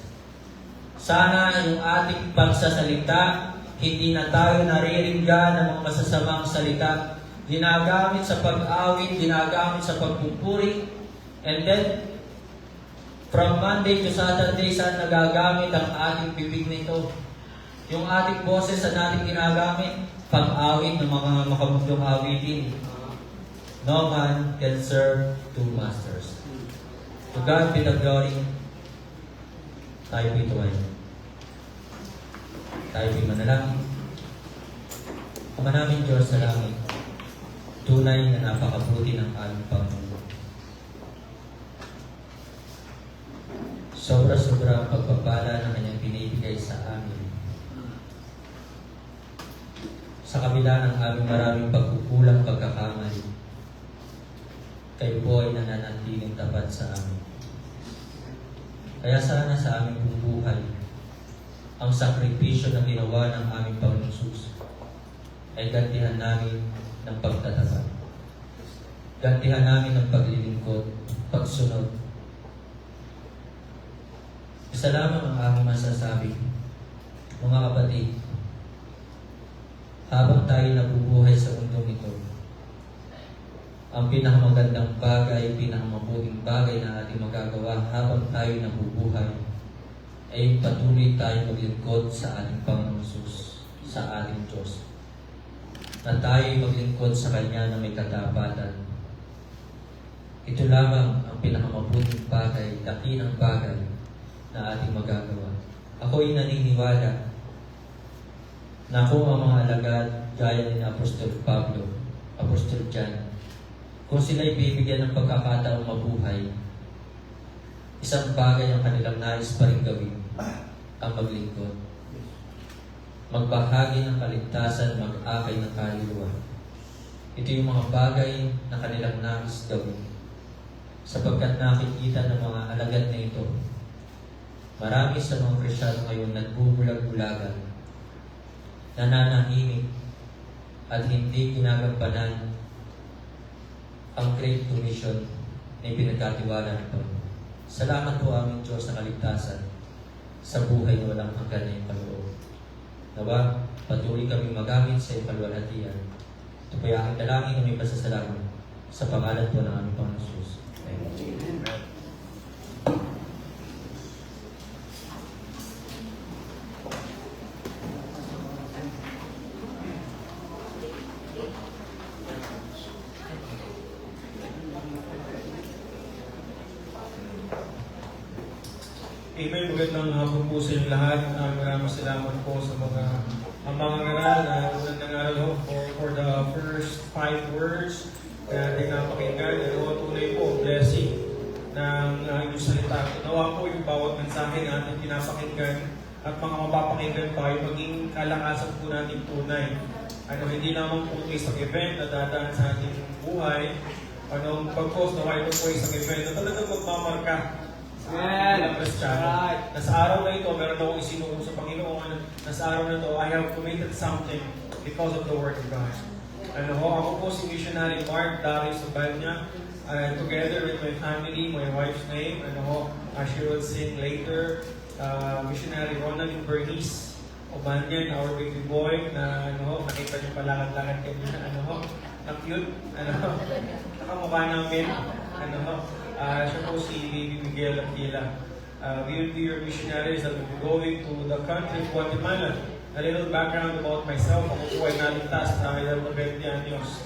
sana yung ating pagsasalita, hindi na tayo nariringgan ng mga masasamang salita, ginagamit sa pag-awit, ginagamit sa pagpupuri, and then, from Monday to Saturday, saan nagagamit ang ating bibig nito? Yung ating boses saan natin ginagamit? Pag-awit ng mga makamundong awitin. No man can serve two masters. To God be the glory. Tayo po ito ay. Tayo po'y manalangin. Ama namin Diyos sa langit, tunay na napakabuti ng aming Panginoon. Sobra-sobra ang pagpapala na Kanyang binibigay sa amin. Sa kabila ng aming maraming pagkukulang, pagkakamali, kayo po ay nananatiling tapat sa amin. Kaya sana sa aming buhay, ang sakripisyo na ginawa ng aming Panginoong Hesus ay gantihan namin ng pagtatapat. Gantihan namin ng paglilingkod, pagsunod. Isa lamang ang aming masasabi, mga kapatid, habang tayo nabubuhay sa mundong ito, ang pinakamagandang bagay, pinakamabuting bagay na ating magagawa habang tayo nabubuhay ay patuloy tayo maglingkod sa ating Panginoong Hesus, sa ating Diyos. Na tayo maglingkod sa Kanya na may katapatan. Ito lamang ang pinakamabuting bagay, dakilang bagay na ating magagawa. Ako'y naniniwala na kung ang mga alagad gaya ni Apostol Pablo, Apostol John, kung sila'y bibigyan ng pagkakataong mabuhay, isang bagay ang kanilang nais pa rin gawin, ang maglingkod. Magbahagi ng kaligtasan, mag-akay ng kaluluwa. Ito yung mga bagay na kanilang nais gawin. Sapagkat nakikita ng mga alagad na ito, marami sa mga Kristiyano ngayon nagbubulag-bulagan, nananahimik, at hindi ginagampanan ang Great Commission na pinagkatiwala ng Panginoon. Salamat po aming Diyos sa kaligtasan sa buhay na walang hanggan na ipaloob. Nawa, patuloy kami magamit sa ipalwalhatian. Ito po yung aking dalangin na may pasasalamat sa pangalan po ng aming Panginoon Hesus. Amen. Amen. Magandang hapon po sa inyo lahat. Maraming salamat po sa mga ngaral na unang nangaral for the first 5 words na ating napakinggan. Tunay po, blessing ng inyong salita. Nawa po yung bawat mensahe na ating pinapakinggan at mga mapapakinggan pa ay maging kalakasan po natin tunay. Hindi lamang po ito isang event na dadaan sa ating buhay. Pag-post na kayo po isang event na talagang magmamarka sa bilang Kristiyano. Na sa araw na ito, meron akong isinuong sa Panginoon, na sa araw na ito, I have committed something because of the Word of God. Ako po si Missionary Mark Darius Obanya, together with my family, my wife's name, she will sing later, Missionary Ronaldin Bernice Obanya, our baby boy, na nakita niyo palakad-lakad kanina, ang cute, nakamukha namin, siya po si Baby Miguel Aquila. We will be your missionaries that will be going to the country of Guatemala. A little background about myself, ako po ay naligtas sa edad na 20 anyos.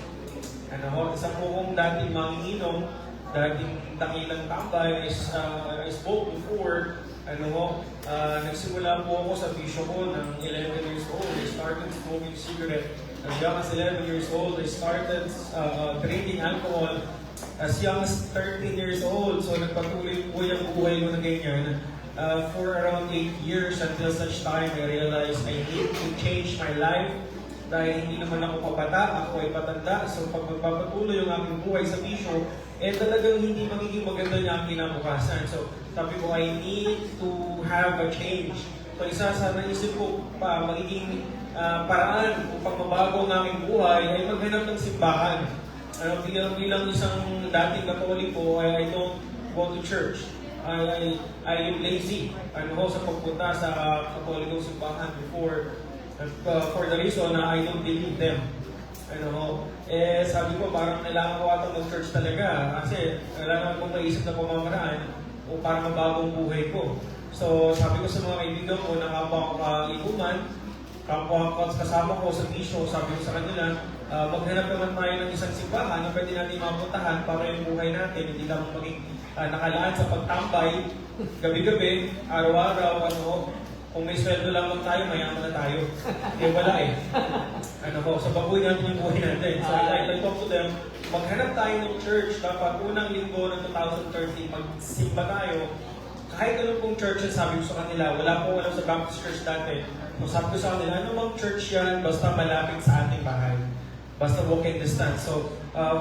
Isa po kong dating manginginom, dating dakilang tambay, I spoke before, nagsimula po ako sa bisyo ko ng 11 years old. I started smoking cigarette. As young as 11 years old, I started drinking alcohol as young as 13 years old. So nagpatuloy po yung buhay ko na ganyan for around 8 years until such time I realized I need to change my life dahil hindi naman ako pabata, ako ay patanda. So pag magpapatuloy yung aking buhay sa bisyo, talagang hindi magiging maganda niya ang kinabukasan. So sabi ko, I need to have a change. So isa sa naisip ko pa, magiging paraan upang mabago ang aming buhay ay maghanap ng simbahan. Bilang isang dating Katoliko, I don't go to church. I am lazy sa pagpunta sa Katolikong simbahan before for the reason na I don't believe them. Sabi ko parang kailangan ko atang mag-church talaga kasi kailangan kong maisip na pamamaraan o para mabagong buhay ko. So sabi ko sa mga kaibigan ko na kapwa ko kaiguman, kapwa ko kasama ko sa bisyo, sabi ko sa kanila, maghanap naman tayo ng isang simbahan na pwede natin mapuntahan para yung buhay natin, hindi lang maging nakalaan sa pagtambay, gabi-gabi, araw-araw, kung may sweldo lamang tayo, mayaman na tayo. Wala sa baboy natin yung buhay natin. So I talk to them, maghanap tayo ng church, dapat unang linggo ng 2013, magsimba tayo. Kahit anong pong church, sabi ko sa kanila, wala po alam sa Baptist Church dati. So sabi ko sa kanila, ano bang church yan, basta malapit sa ating bahay. Basta walking distance. So,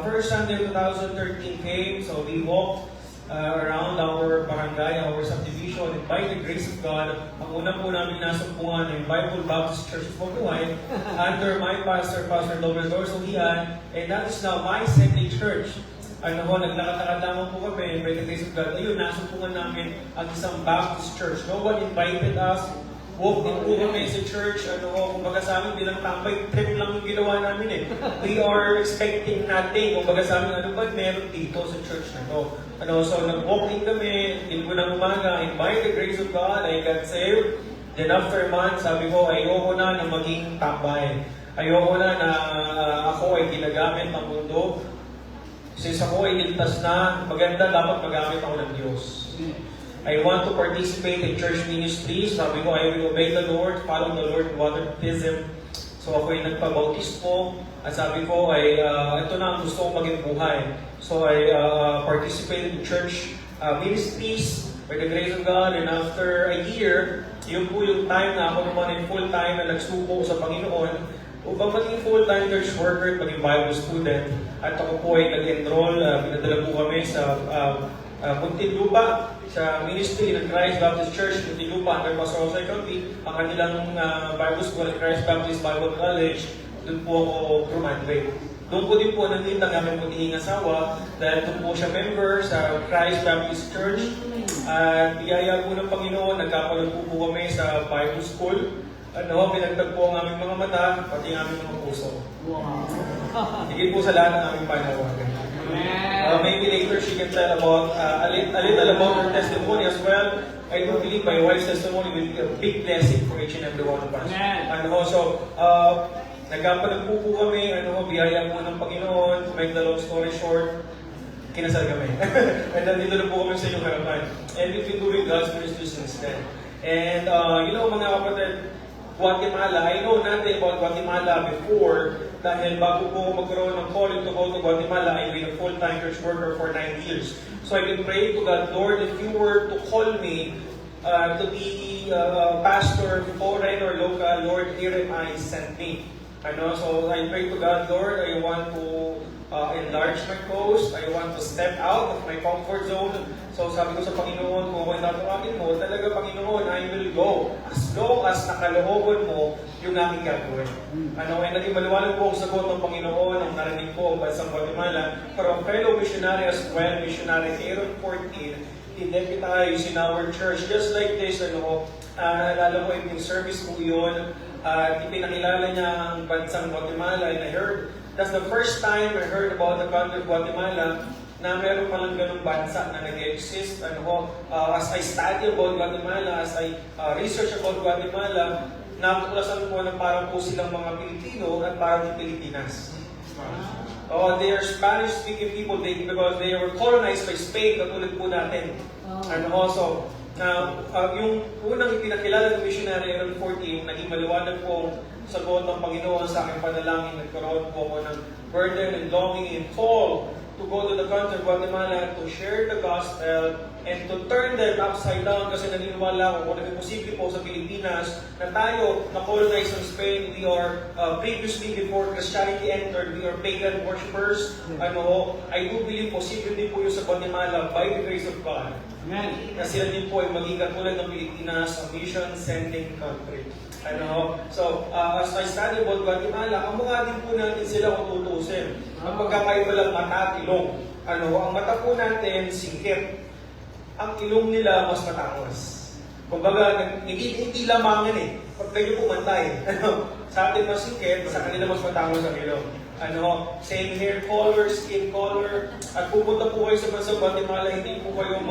first Sunday 2013 came, so we walked around our barangay, our subdivision, and by the grace of God, ang una po namin nasumpungan ay Bible Baptist Church of Mabuhay under my pastor, Pastor Dobredor Sohian, and that is now my second church. Naglakad-lakad lamang po kami, by the grace of God, ayun, nasumpungan namin ang isang Baptist church. No one invited us, walk din po kami sa church, kumbaga sa amin bilang tambay, trip lang yung ginawa namin We are expecting nothing, kumbaga sa amin, ano ba meron dito sa church na to? So nag-walk din kami, linggo ng umaga, and by the grace of God, I got saved. Then after a month, sabi ko, ayoko na maging tambay. Ayoko na ako ay ginagamit ng mundo. Since ako ay ligtas na, maganda dapat magamit ako ng Diyos. I want to participate in church ministries. Sabi ko, I will obey the Lord, follow the Lord, water baptism. So ako ay nagpabautismo. At sabi ko, ito na ang gusto kong maging buhay. So I participated in church ministries by the grace of God. And after a year, yun po yung time na ako naman ay full-time na nagsuko sa Panginoon. Upang maging full-time church worker, maging Bible student. At ako po ay nag-enroll, pinadala po kami sa Muntinlupa, sa ministry ng Christ Baptist Church, Muntinlupa, under Pastor Jose County, ang kanilang Bible School at Christ Baptist Bible College, doon po ako graduate. Doon po din po nandito ang aming munting asawa dahil doon po siya member sa Christ Baptist Church. At biyaya po ng Panginoon, nagkakaroon po kami sa Bible School. Pinagtagpo ang aming mga mata, pati ang aming mga puso. Higit po sa lahat ng aming panawagan. Maybe later she can tell about a little about her testimony as well. I do believe my wife's testimony will be a big blessing for each and every one of us. And also, nagkapalag po kami, biyaya po ng Panginoon. To make the long story short, kinasal kami. And nandito na po kami sa inyong harapan. And we've been doing God's ministry since then. And mga kapatid, Guatemala, I know nothing about Guatemala before dahil bago po magkaroon ng calling to go to Guatemala, I've been a full-time church worker for 9 years. So I've been praying to God, Lord, if you were to call me to be pastor foreign or local. Lord, here am I, send me. So I pray to God, Lord, I want to enlarge my coast. I want to step out of my comfort zone. So sabi ko sa Panginoon, kung ako'y tatawagin mo, talaga Panginoon, I will go. As long as nakalooban mo yung aking gagawin. And naging maliwanag po ang sagot ng Panginoon, ang narinig ko ang bansang Guatemala, from fellow missionary as well, missionary Aaron 14, i-deputize in our church. Just like this, naalala ko yung service ko yun, ipinakilala niya ang bansang Guatemala, and I heard, that's the first time I heard about the country of Guatemala, na meron palang ganung bansa na nag-exist. As I study about Guatemala, as I research about Guatemala, natuklasan ko na parang po silang mga Pilipino at parang di Pilipinas. They are Spanish-speaking people because they were colonized by Spain, katulad po natin. And also, yung unang ipinakilala ng missionary Aaron 14, naging maliwanag po sagot ng Panginoon sa aking panalangin. Nagkaroon po ako ng burden and longing and call to go to the country of Guatemala to share the gospel and to turn them upside down, kasi naniniwala ko kung naging posible po sa Pilipinas na tayo na-colonize ng Spain. We are previously, before Christianity entered, we are pagan worshippers. I do believe posible din po yung sa Guatemala by the grace of God. Na sila din po ay maging katulad ng Pilipinas, a mission sending country. So, as I study about Guatemala, ang mga din po natin sila kung tutusin. Ang pagkakaiba lang mata at ilong. Ang mata po natin, singkit. Ang ilong nila, mas matangos. Kumbaga, hindi lamangan eh. Pag kayo pumantay. Sa atin mas singkit, sa kanila mas matangos ang ilong. Same hair color, skin color. At pupunta po kayo sa bansang Guatemala, hindi po kayo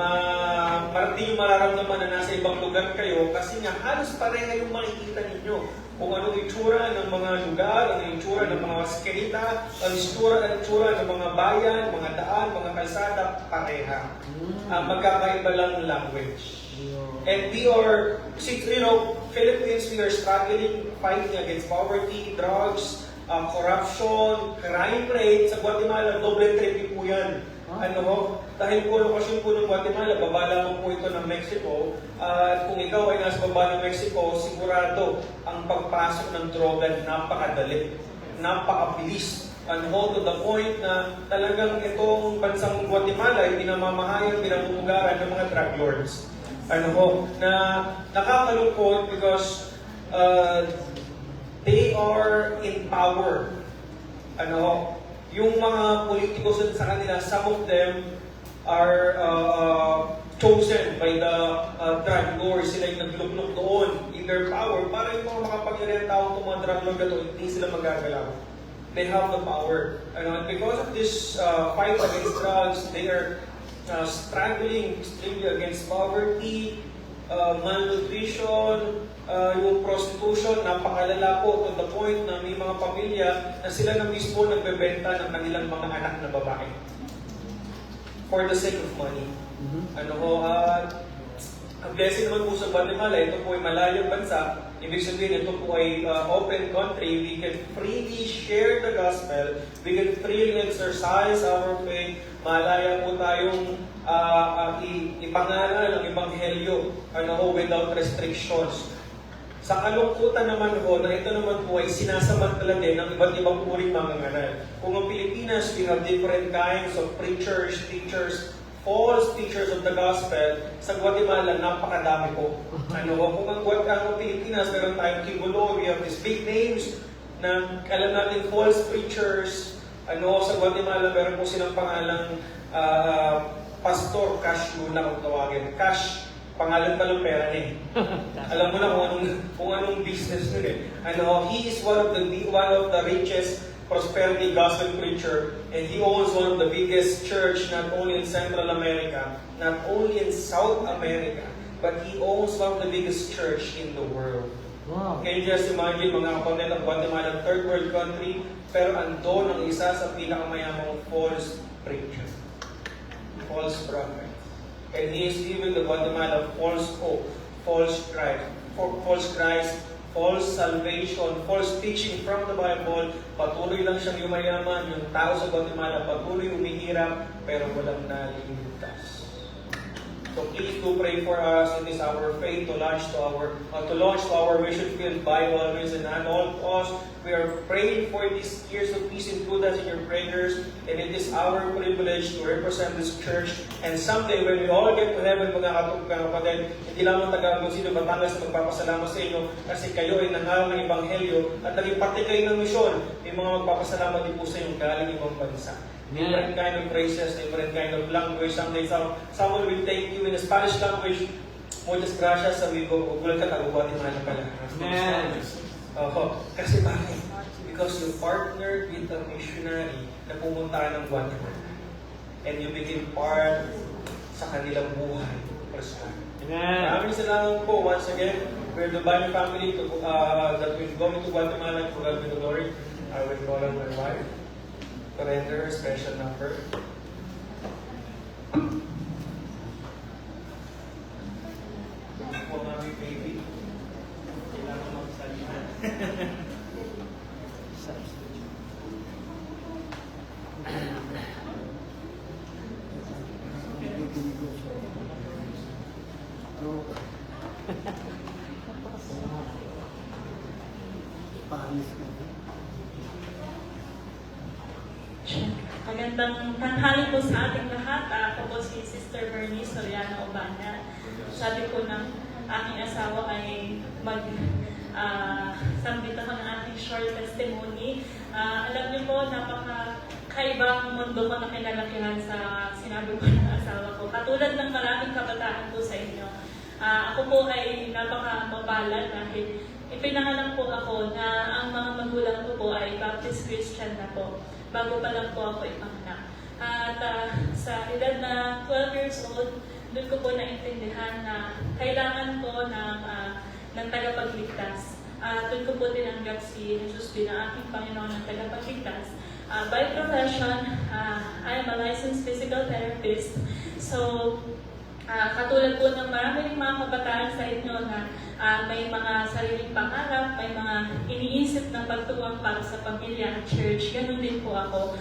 hindi nyo mararamdaman na nasa ibang lugar kayo kasi nga halos pareha yung makikita ninyo. Kung anong itsura ng mga lugar, anong itsura ng mga skelita, ang itsura ng mga bayan, mga daan, mga kalsada, pareha. Magkakaiba lang ng language. And we are, Philippines, we are struggling, fighting against poverty, drugs, corruption, crime rate. Sa Guatemala, doble triple po yan. Dahil po lokasyon po ng Guatemala, baba lamang po ito ng Mexico. At kung ikaw ay nasa baba ng Mexico, sigurado ang pagpasok ng droga napakadali, napakabilis. To the point na talagang itong bansang Guatemala ay pinamamahayang, pinamumugaran ng mga drug lords. Na nakakalungkot because they are in power. Yung mga politiko sa kanila, some of them are chosen by the drug lords. Sila yung nagluklok doon in their power para yung mga makapangyarihan tao itong mga drug lords na hindi sila magagalaw. They have the power. And because of this fight against drugs, they are struggling extremely against poverty, malnutrition, yung prostitution, napakalala po to the point na may mga pamilya na sila na mismo nagbebenta ng kanilang mga anak na babae for the sake of money. Ang blessing naman po sa Guatemala, ito po ay malayong bansa. Ibig sabihin, ito po ay open country. We can freely share the gospel. We can freely exercise our faith. Malaya po tayong ipangaral ang ebanghelyo without restrictions. Sa kalungkutan naman na ito naman po ay sinasamantala din ng iba't ibang uring mangangaral. Kung ang Pilipinas, we have different kinds of preachers, teachers, false teachers of the gospel. Sa Guatemala, napakadami po. Kung ang Pilipinas, meron tayong Kibulo, we have these big names na alam natin false preachers. Sa Guatemala, meron po silang pangalang Pastor Cash Luna kung tawagin. Cash, pangalan pa lang pera niya. Alam mo na kung anong business nun He is one of the richest prosperity gospel preacher, and he owns one of the biggest church not only in Central America, not only in South America, but he owns one of the biggest church in the world. Wow. Can you just imagine, mga kapatid ng Guatemala, third world country, pero andon ang isa sa pinakamayamang false preacher, false prophet. And he is giving the Guatemala false hope, false Christ, false salvation, false teaching from the Bible. Patuloy lang siyang yumayaman. Yung tao sa Guatemala patuloy umihirap, pero walang naliligtas. So please do pray for us. It is our faith to launch to our mission field by always and on all costs. We are praying for these years of peace. Include us in your prayers. And it is our privilege to represent this church. And someday when we all get to heaven, mga kapatid, hindi lamang taga-Consido Batangas na magpapasalamat sa inyo kasi kayo ay nangaral ng Ebanghelyo at naging parte kayo ng misyon. May mga magpapasalamat din po sa inyo galing ibang bansa. Different kind of phrases, different kind of language. Someday someone will take you in a Spanish language. Muchas gracias, sabi ko, gulat ka, taga-Guatemala pala. Kasi bakit? Because you partnered with a missionary na pumunta ng Guatemala. And you became part sa kanilang buhay. Maraming salamat po once again. We're the Bani family that will go into Guatemala to God be the glory. I will call on my wife to render a special number. Po mami baby. Kailangan magsalita. Magandang tanghali po sa ating lahat. Ako po si Sister Bernice Soriano Obana. Sabi po ng aking asawa ay sambit ako ng aking short testimony. Alam niyo po, napaka-kaibang mundo ko na kinalakihan sa sinabi ko ng asawa ko. Katulad ng maraming kabataan po sa inyo. Ako po ay napaka-mapalad dahil ipinanganak po ako na ang mga magulang ko po ay Baptist Christian na po. Bago pa lang po ako ipanganak. At sa edad na 12 years old, doon ko po naintindihan na kailangan ko ng tagapagligtas. Doon ko po tinanggap si Jesus bilang aking Panginoon ng tagapagligtas. By profession, I am a licensed physical therapist. So, katulad po ng marami mga kabataan sa inyo na may mga sariling pangarap, may mga iniisip na pagtuwang para sa pamilya at church, ganun din po ako.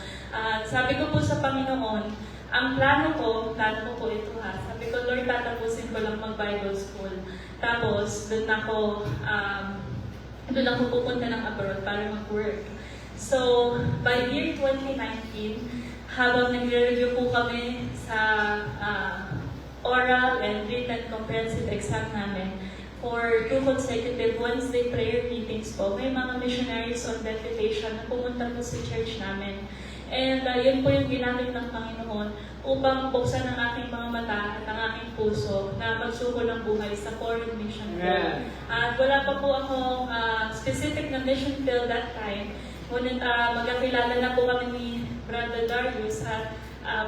Sabi ko po sa Panginoon, ang plano ko po ito ha. Sabi ko, Lord, tatapusin ko lang mag-Bible school. Tapos, doon ako pupunta ng abroad para mag-work. So, by year 2019, habang nagre-review po kami sa oral and written comprehensive exam namin, for 2 consecutive Wednesday prayer meetings po, may mga missionaries on deputation na pumunta po sa church namin. And yun po yung ginamit ng Panginoon upang buksan ang aking mga mata at ang aking puso na magsuko ng buhay sa foreign mission field. At wala pa po akong specific na mission field that time. Ngunit magkakilala na po kami ni Brother Darius at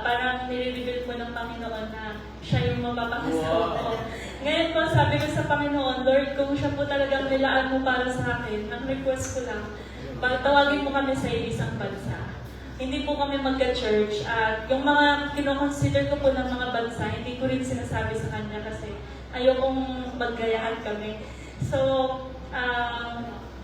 parang nire-reveal po ng Panginoon na siya yung mapapakasal ko. Ngayon po, sabi ko sa Panginoon, Lord, kung siya po talagang nilaan mo para sa akin, ang request ko lang, tawagin mo kami sa isang bansa. Hindi po kami magka-church at yung mga kinoconsider ko po ng mga bansa, hindi ko rin sinasabi sa kanya kasi ayokong maggayahan kami. So,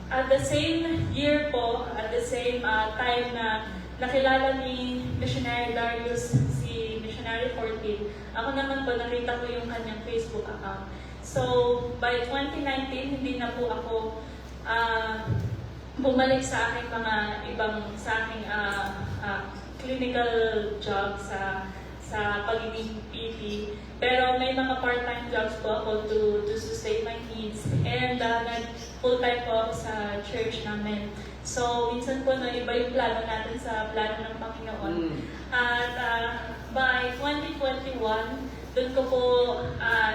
at the same year po, at the same time na nakilala ni Missionary Darius si Missionary 14, ako naman po nakita ko yung kanyang Facebook account. So, by 2019, hindi na po ako bumalik sa aking mga clinical job sa pagiging PT. Pero may mga part-time jobs po ako to sustain my needs. And full-time po ako sa church namin. So, minsan po iba yung plano natin sa plano ng Panginoon. At by 2021, doon ko po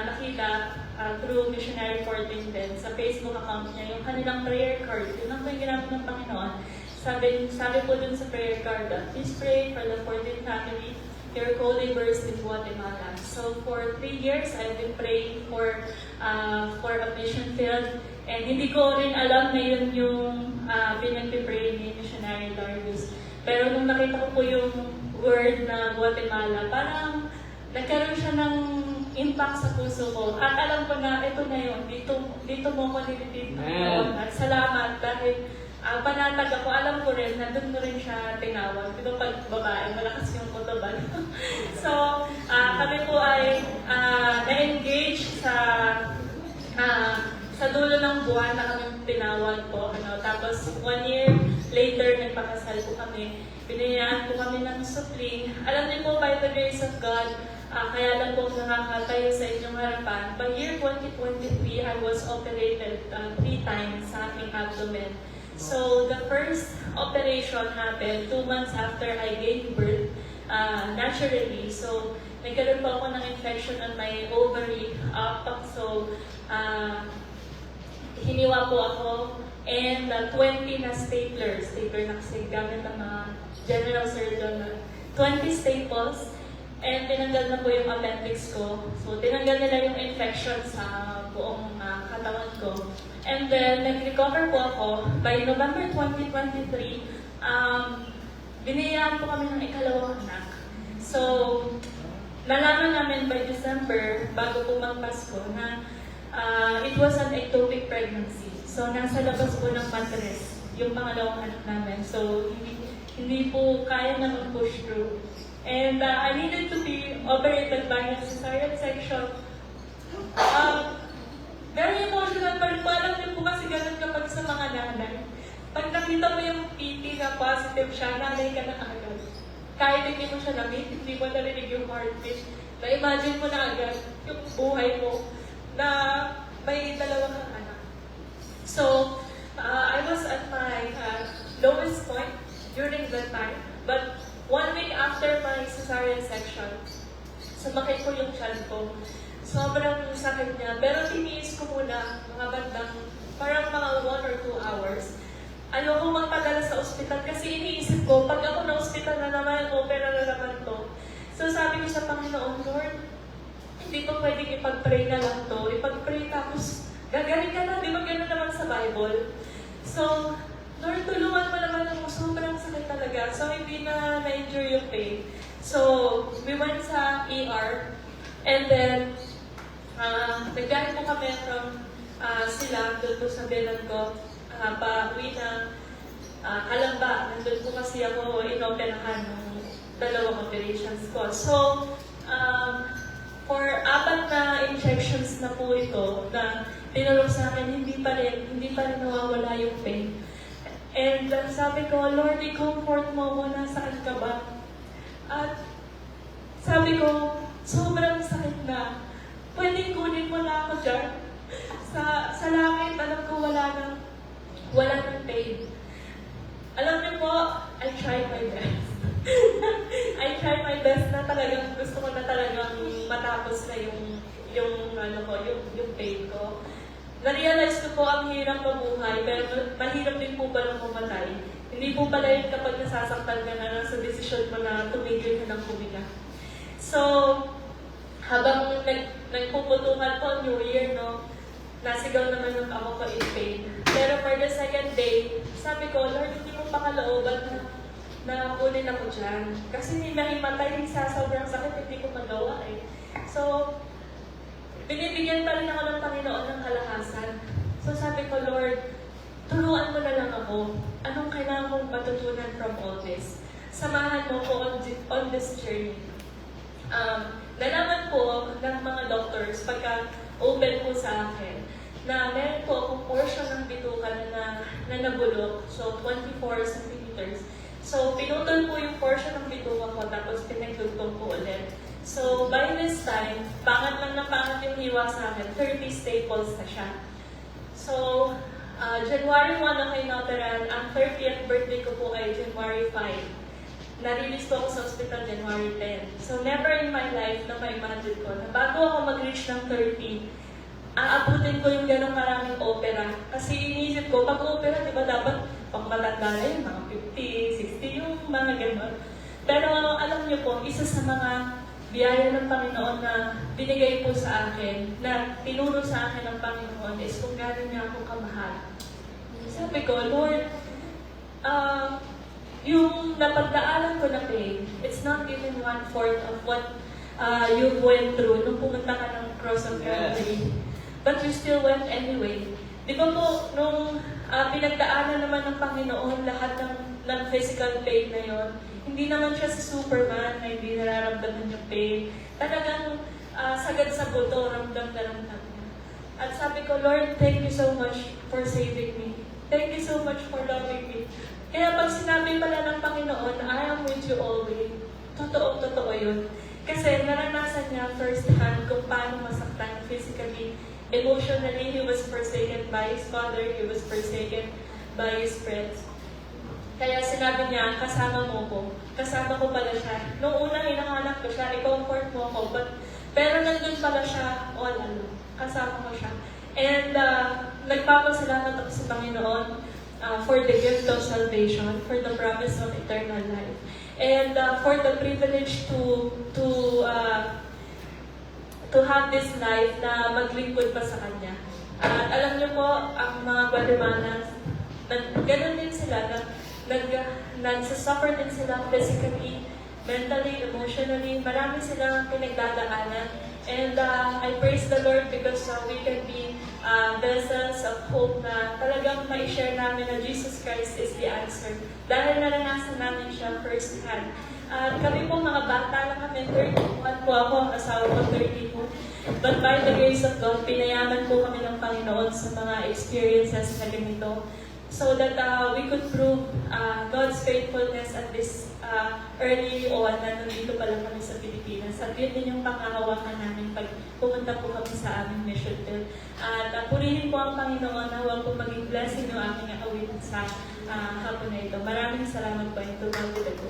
nakita through Missionary 14 din, sa Facebook account niya, yung kanilang prayer card. Yun ang may ginamit ng Panginoon. Sabi po dun sa prayer card, please pray for the 14 family, your co-laborers in Guatemala. So for 3 years, I've been praying for a mission field. And hindi ko rin alam na yun yung pinag-pray ni Missionary Darius. Pero nung nakita ko po yung word na Guatemala, parang nagkaroon siya ng impact sa puso ko. At alam ko na ito na yun, dito mo ko nilipid noon. At salamat dahil panatag ako, alam ko rin na doon mo rin siya tinawag. Di ba pag babae, malakas yung kutoban. So, kami po ay na-engage sa dulo ng buwan na kami tinawag po. Tapos 1 year later, nagpakasal po kami. Binayaan po kami ng supling. Alam niyo po, by the grace of God, kaya lang po nakakatayo sa inyong harapan. By year 2023, I was operated 3 times sa aking abdomen. So, the first operation happened 2 months after I gave birth, naturally. So, nagkaroon po ako ng infection on my ovary. So, hiniwa po ako, and 20 na stapler na kasi gamit ng mga general surgeon na 20 staples, and tinanggal na po yung appendix ko. So, tinanggal nila yung infection sa buong katawan ko. And then, nag-recover po ako. By November 2023, biniyayaan po kami ng ikalawang anak. So, nalaman namin by December, bago po mag-Pasko, na it was an ectopic pregnancy. So, nasa labas po ng mattress yung pangalawang anak namin. So, hindi po kaya na mag-push through. And I needed to be operated by a cesarean section. Very emotional pa rin po. Alam niyo po kasi ganun kapag sa mga nanay. Pag nakita mo yung PT na positive siya, nanay ka na agad. Kahit hindi mo siya na-meet, hindi mo narinig yung heartbeat. Na-imagine mo na agad yung buhay mo na may dalawa kang anak. So, I was at my lowest point during that time. But 1 week after my cesarean section, sumakit ko yung tiyan ko. Sobrang sakit niya. Pero tiniis ko muna mga bandang parang mga 1 or 2 hours. Ayoko magpadala sa ospital kasi iniisip ko, pag ako na ospital na naman, opera na naman to. So sabi ko sa Panginoon, Lord, hindi ko pwedeng ipag-pray na lang to. Ipag-pray tapos gagaling ka na, di ba gano'n naman sa Bible? So, Lord, tulungan mo naman ako. Sobrang sakit talaga. So, hindi na na-endure yung pain. So, we went sa ER. And then, nagdaan po kami from sila, doon po sa bilan ko, pa-uwi ng Kalamba. Nandun po kasi ako inoperahan ng 2 operations ko. So, for 4 na injections na po ito, na tinulog sa akin, hindi pa rin nawawala yung pain. And sabi ko, Lord, i-comfort mo ako, nasaan ka ba? At sabi ko, sobrang sakit na. Pwedeng kunin mo na ako dyan. Sa langit, alam ko wala ng pain. Alam niyo po, I tried my best. I tried my best na talagang gusto ko na talagang matapos na yung pain ko. Na-realize ko po ang hirap mabuhay, pero mahirap din po palang pumatay. Hindi po pala yun kapag nasasaktan ka na sa desisyon mo na tumigil ka ng huminga. So, habang nagpuputukan po New Year, no, nasigaw naman yung ako ko in pain. Pero for the second day, sabi ko, Lord, hindi mo pakalooban na kunin ako dyan. Kasi hindi nahimatay, sa sobrang sakit, hindi ko magawa eh. So, binibigyan pa rin ako ng Panginoon ng kalakasan. So sabi ko, Lord, turuan mo na lang ako. Anong kailangan kong matutunan from all this? Samahan mo ko on this journey. Nalaman po ng mga doctors pagka open po sa akin na meron po akong portion ng bituka na nabulok. So 24 centimeters. So pinutol po yung portion ng bituka ko tapos pinagdugtong po ulit. So, by this time, pangat lang na pangat yung hiwa sa akin, 30 staples na siya. So, January 1 ako inauteran, ang 30th birthday ko po ay January 5. Na-release po ako sa hospital January 10. So, never in my life na ma-imagine ko na bago ako mag-reach ng 30, aabutin ko yung ganong maraming opera. Kasi inisip ko, pag opera, di ba dapat pang matanda na yun, mga 50, 60, yung mga ganon. Pero alam niyo po, isa sa mga biyaya ng Panginoon na binigay po sa akin, na tinuro sa akin ng Panginoon is kung gano'n niya ako kamahal. Sabi ko, Lord, yung napagdaanan ko na pain, it's not even 1/4 of what you went through nung pumunta ka ng Cross of Calvary. But you still went anyway. Di ba po, nung pinagdaanan naman ng Panginoon lahat ng physical pain na yon. Hindi naman siya si Superman na hindi nararamdaman yung pain. Talagang sagad sa buto, ramdam na ramdam niya. At sabi ko, Lord, thank you so much for saving me. Thank you so much for loving me. Kaya pag sinabi pala ng Panginoon, I am with you always, totoo yun. Kasi naranasan niya first hand kung paano masaktan physically, emotionally. He was forsaken by his father, he was forsaken by his friends. Kaya sinabi niya, kasama mo ko. Kasama ko pala siya. Noong una, hinahanap ko siya, i-comfort mo ko. Pero nandun pala siya all alone. Kasama ko siya. And nagpapasalamat ako sa Panginoon for the gift of salvation, for the promise of eternal life. And for the privilege to have this life na maglingkod pa sa Kanya. At alam niyo po, ang mga Guatemalans, ganun din sila, nagsasuffer din sila physically, mentally, emotionally. Marami silang pinagdadaanan. And I praise the Lord because we can be vessels of hope na talagang ma-share namin na Jesus Christ is the answer. Dahil naranasan namin siya first hand. Kami po mga bata lang kami, 31 po ako, asawa ko 32. But by the grace of God, pinayaman po kami ng Panginoon sa mga experiences na ganito. So that we could prove God's faithfulness at this early on na nandito pa lang kami sa Pilipinas. At yun din yung panghahawakan namin pag pumunta po kami sa aming mission field. At purihin po ang Panginoon na huwag po maging blessing yung aming awit sa hapon na ito. Maraming salamat po. Ito na po ito.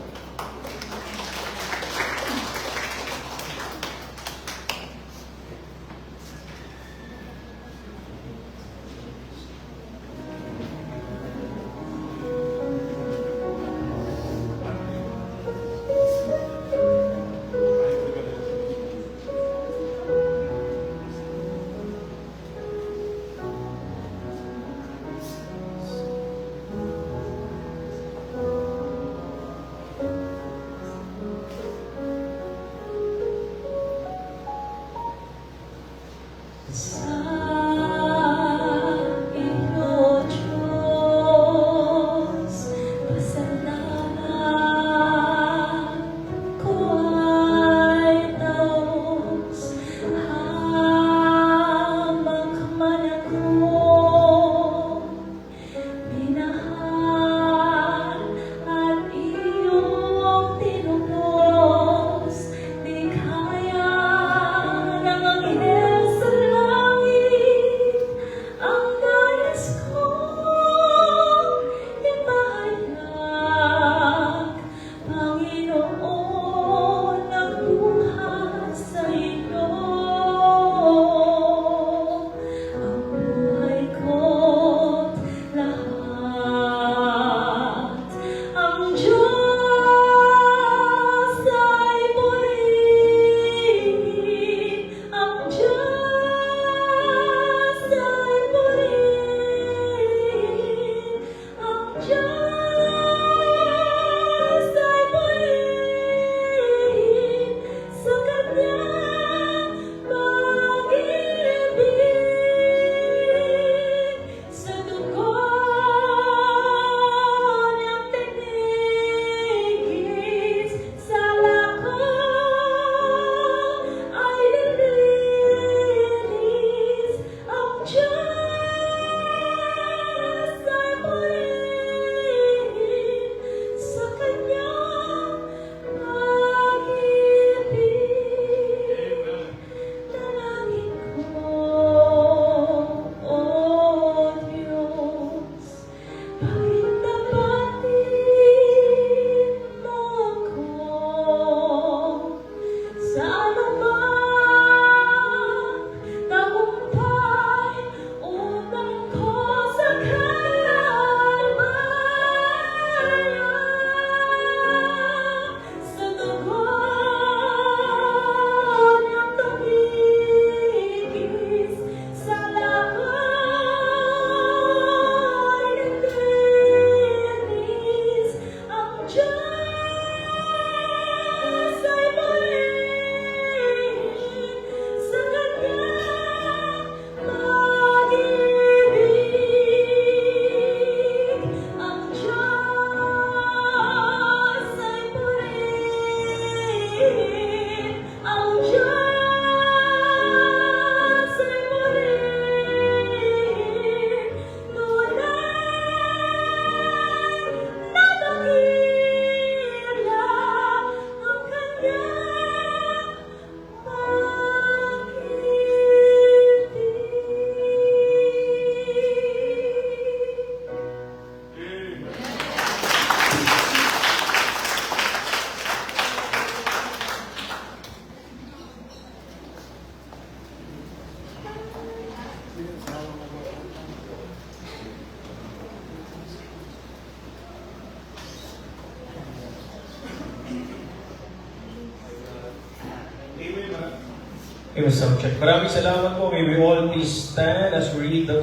It was sound check. Maraming salamat po. May we all please stand as we read the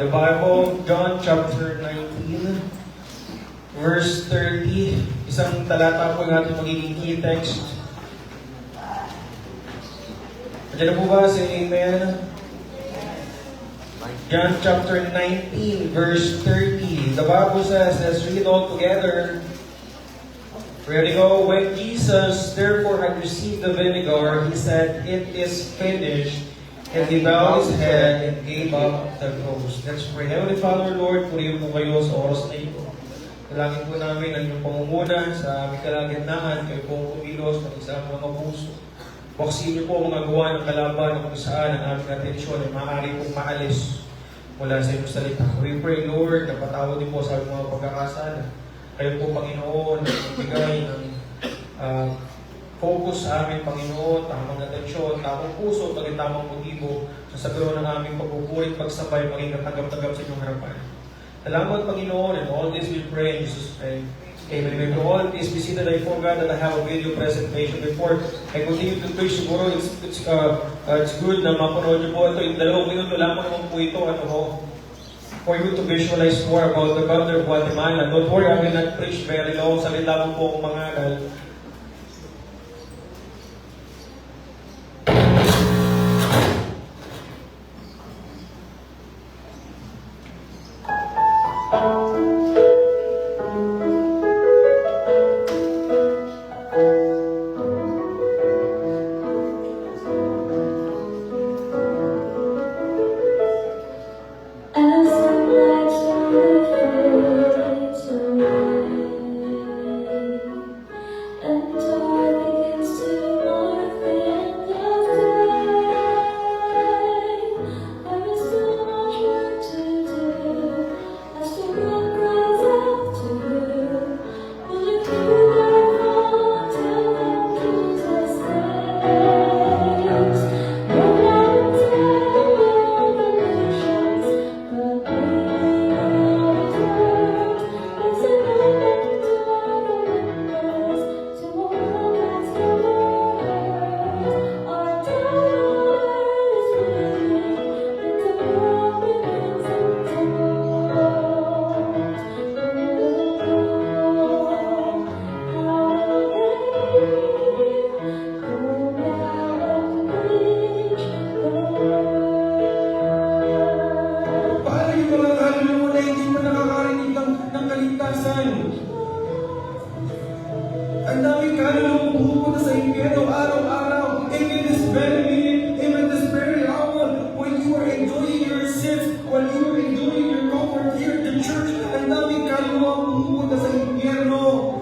Bible. John chapter 19, verse 30. Isang talata po yung ating magiging key text. Andiyan na po ba? Say amen. John chapter 19, verse 30. The Bible says, let's read all together. Ready, go. When Jesus therefore had received the vinegar, he said, "It is finished." And he bowed his head and gave up the ghost. Let's pray. Heavenly Father, Lord, purihin mo kayo sa oras na ito. Dalangin po namin ang iyong pangunguna sa aming kalagitnaan, kayo pong kumilos, pati sa aming mga puso. Buksin niyo po ang mga gawa ng kalaban kung saan ang aming atensyon ay maaari pong maalis mula sa iyong salita. We pray, Lord, na patawad din po sa aming mga pagkakasala. Kayo po, Panginoon, na magbigay ng focus sa amin, Panginoon, tamang atensyon, tamang puso, at tamang motibo sa sagro ng aming pagpupulit, pagsabay, maging katanggap-tanggap sa inyong harapan. Salamat, Panginoon, and all this we pray in Jesus' name. Amen. With all this, we see that I forgot that I have a video presentation before I continue to preach. Siguro, it's good na mapanood niyo po ito. Yung 2 minuto lamang naman po ito. For you to visualize more about the country of Guatemala. Don't worry, I will not preach very long. Salita mo po akong mangaral. As the lights fades away and dark begins to morph in the day, there is so much work to do as the world cries out to you. Will you keep your heart till Jesus stays? No mountains and no nations, but we are turned. It's an open door for witness to a world that's never heard. Our tower is bleeding into brokenness and doubt. Paano yung mga kaluluwa na hindi pa nakakarinig ng kaligtasan? Ang daming kaluluwa pupunta sa impyerno araw-araw. And in this very minute, and in this very hour, when you are enjoying your sins, when you are enjoying your comfort here in the church, ang daming kaluluwa pupunta sa impyerno.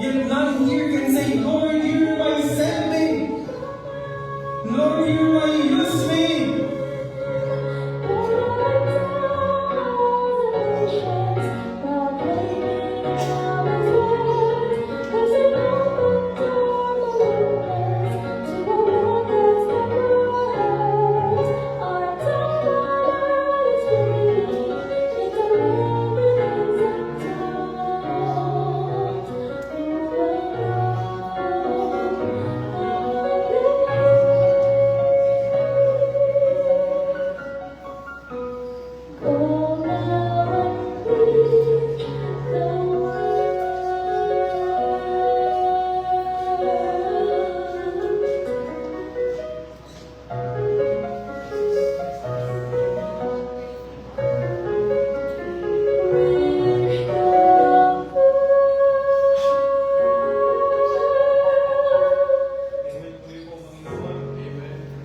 Yet none here can say, Lord, hear my sending. Lord, hear my use me.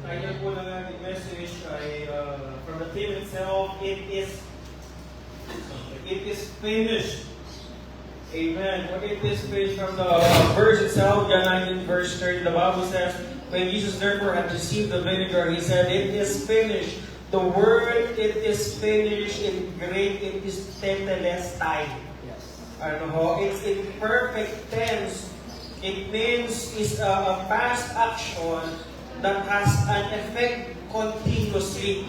Title po ng ating message ay from the theme itself, it is finished. Amen. What it is finished from the verse itself, John 19 verse 30, the Bible says, when Jesus therefore had received the vinegar, he said, "It is finished." The word "it is finished" in Greek, it is tetelestai. Ano ho? It's in perfect tense. It means it's a past action that has an effect continuously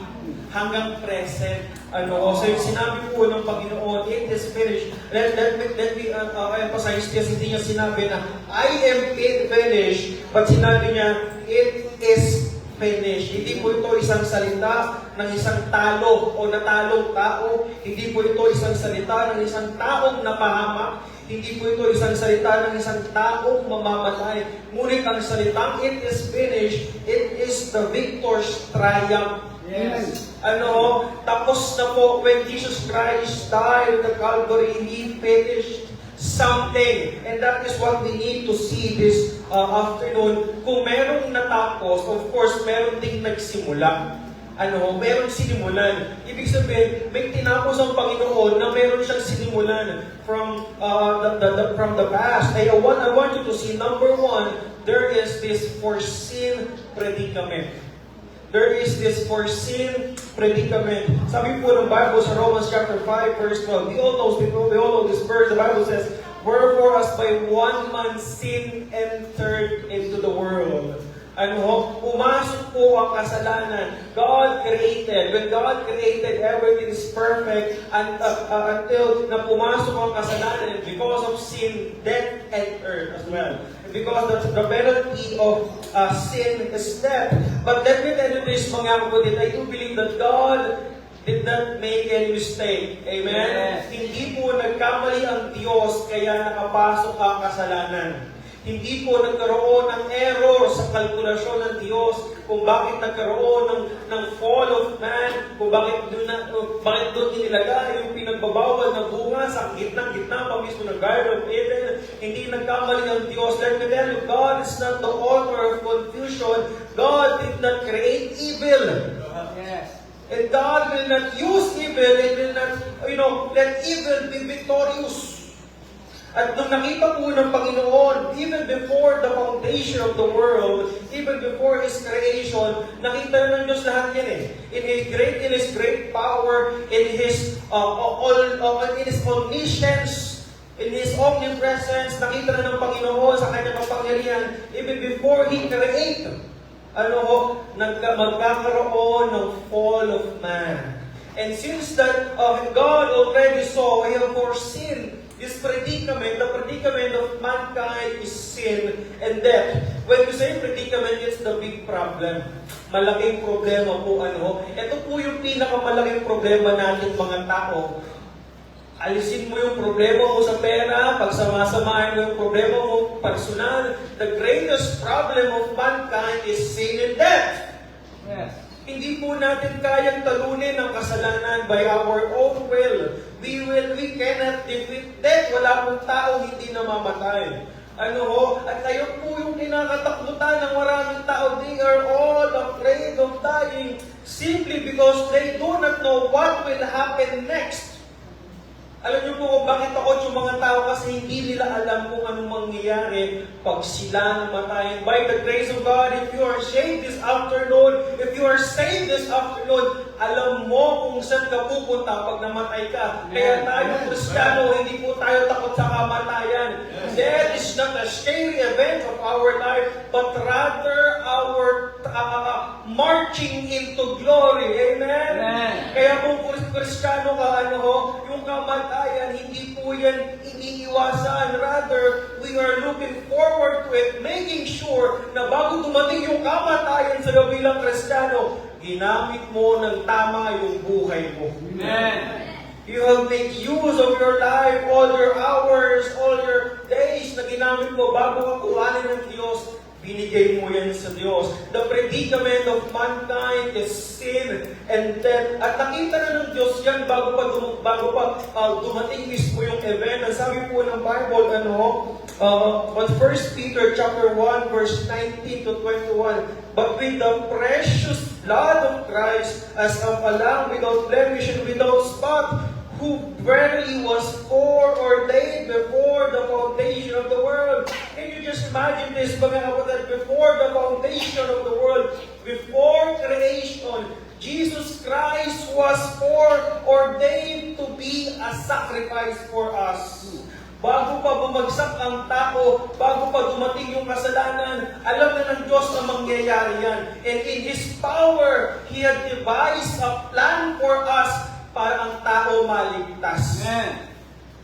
hanggang present. Ano, so yung sinabi po ng Panginoon, it is finished. Let me emphasize this, hindi niya sinabi na I am finished, but sinabi niya, it is finished. Hindi po ito isang salita ng isang talo o natalong tao. Hindi po ito isang salita ng isang taong napahamak. Hindi po ito isang salita ng isang taong mamamatay. Ngunit ang salitang it is finished, it is the victor's triumph. Yes. Tapos na po, when Jesus Christ died at the Calvary, He finished something. And that is what we need to see this afternoon. Kung merong natapos, of course, meron ding nagsimula. Meron sinimulan. Ibig sabihin, may tinapos ang Panginoon na meron siyang sinimulan from the past. I want you to see, number one, there is this foreseen predicament. There is this foreseen predicament. Sabi po ng Bible sa Romans chapter 5, verse 12. We all know this verse. The Bible says, wherefore as by one man sin entered into the world. Pumasok po ang kasalanan. God created. When God created, everything is perfect until na pumasok ang kasalanan. Because of sin, death entered as well. Because the penalty of sin is death. But let me tell you this, mga kapatid, I do believe that God did not make any mistake. Amen? Yes. Hindi po nagkamali ang Diyos kaya nakapasok ang kasalanan. Hindi po nagkaroon ng error sa kalkulasyon ng Diyos kung bakit nagkaroon ng fall of man, kung bakit doon inilagay yung pinagbabawal na bunga sa gitna pa mismo ng Garden of Eden. Hindi nagkamali ang Diyos. Let me tell you, God is not the author of confusion. God did not create evil. Yes. And God will not use evil and will not, let evil be victorious. At nung nakita po ng Panginoon, even before the foundation of the world, even before His creation, nakita na ng Diyos lahat yan eh. In His great power, in His omniscience, in His omnipresence, nakita na ng Panginoon sa Kanyang kapangyarihan, even before He created, magkakaroon ng fall of man. And since that God already saw, He have foreseen this predicament, the predicament of mankind is sin and death. When you say predicament, it's the big problem. Malaking problema po Ito po yung pinakamalaking problema natin mga tao. Alisin mo yung problema mo sa pera, pagsamasamahin mo yung problema mo personal. The greatest problem of mankind is sin and death. Yes. Hindi po natin kayang talunin ang kasalanan by our own will. We cannot defeat death. Wala pong tao hindi namamatay. At ayun po yung kinakatakbutan ng maraming tao. They are all afraid of dying simply because they do not know what will happen next. Alam niyo po kung bakit takot yung mga tao kasi hindi nila alam kung anong mangyayari pag sila namatayin. By the grace of God, if you are saved this afternoon, if you are saved this afternoon, alam mo kung saan ka pupunta pag namatay ka. Kaya tayo, Kristiyano, hindi po tayo takot sa kamatayan. Death is not a scary event of our life, but rather our marching into glory. Amen? Kaya kung Kristiyano ka, yung kamatayan, hindi po yan iniiwasan. Rather, we are looking forward to it, making sure na bago dumating yung kamatayan sa bilang Kristiyano, ginamit mo ng tama yung buhay mo. Amen. You have made use of your life, all your hours, all your days na ginamit mo bago ka kuhanin ng Diyos. Binigay mo yan sa Diyos. The predicament of mankind is sin and death. At nakita na ng Diyos yan bago pa dumating mismo yung event. Ang sabi po ng Bible, but 1 Peter chapter 1, verse 19 to 21, but with the precious blood of Christ, as of a lamb without blemish and without spot, who verily was foreordained before the foundation of the world. Can you just imagine this, mga kapatid? Before the foundation of the world, before creation, Jesus Christ was foreordained to be a sacrifice for us. Bago pa bumagsak ang tao, bago pa dumating yung kasalanan, alam na ng Diyos na mangyayari yan. And in His power, He had devised a plan for us para ang tao maligtas. Amen.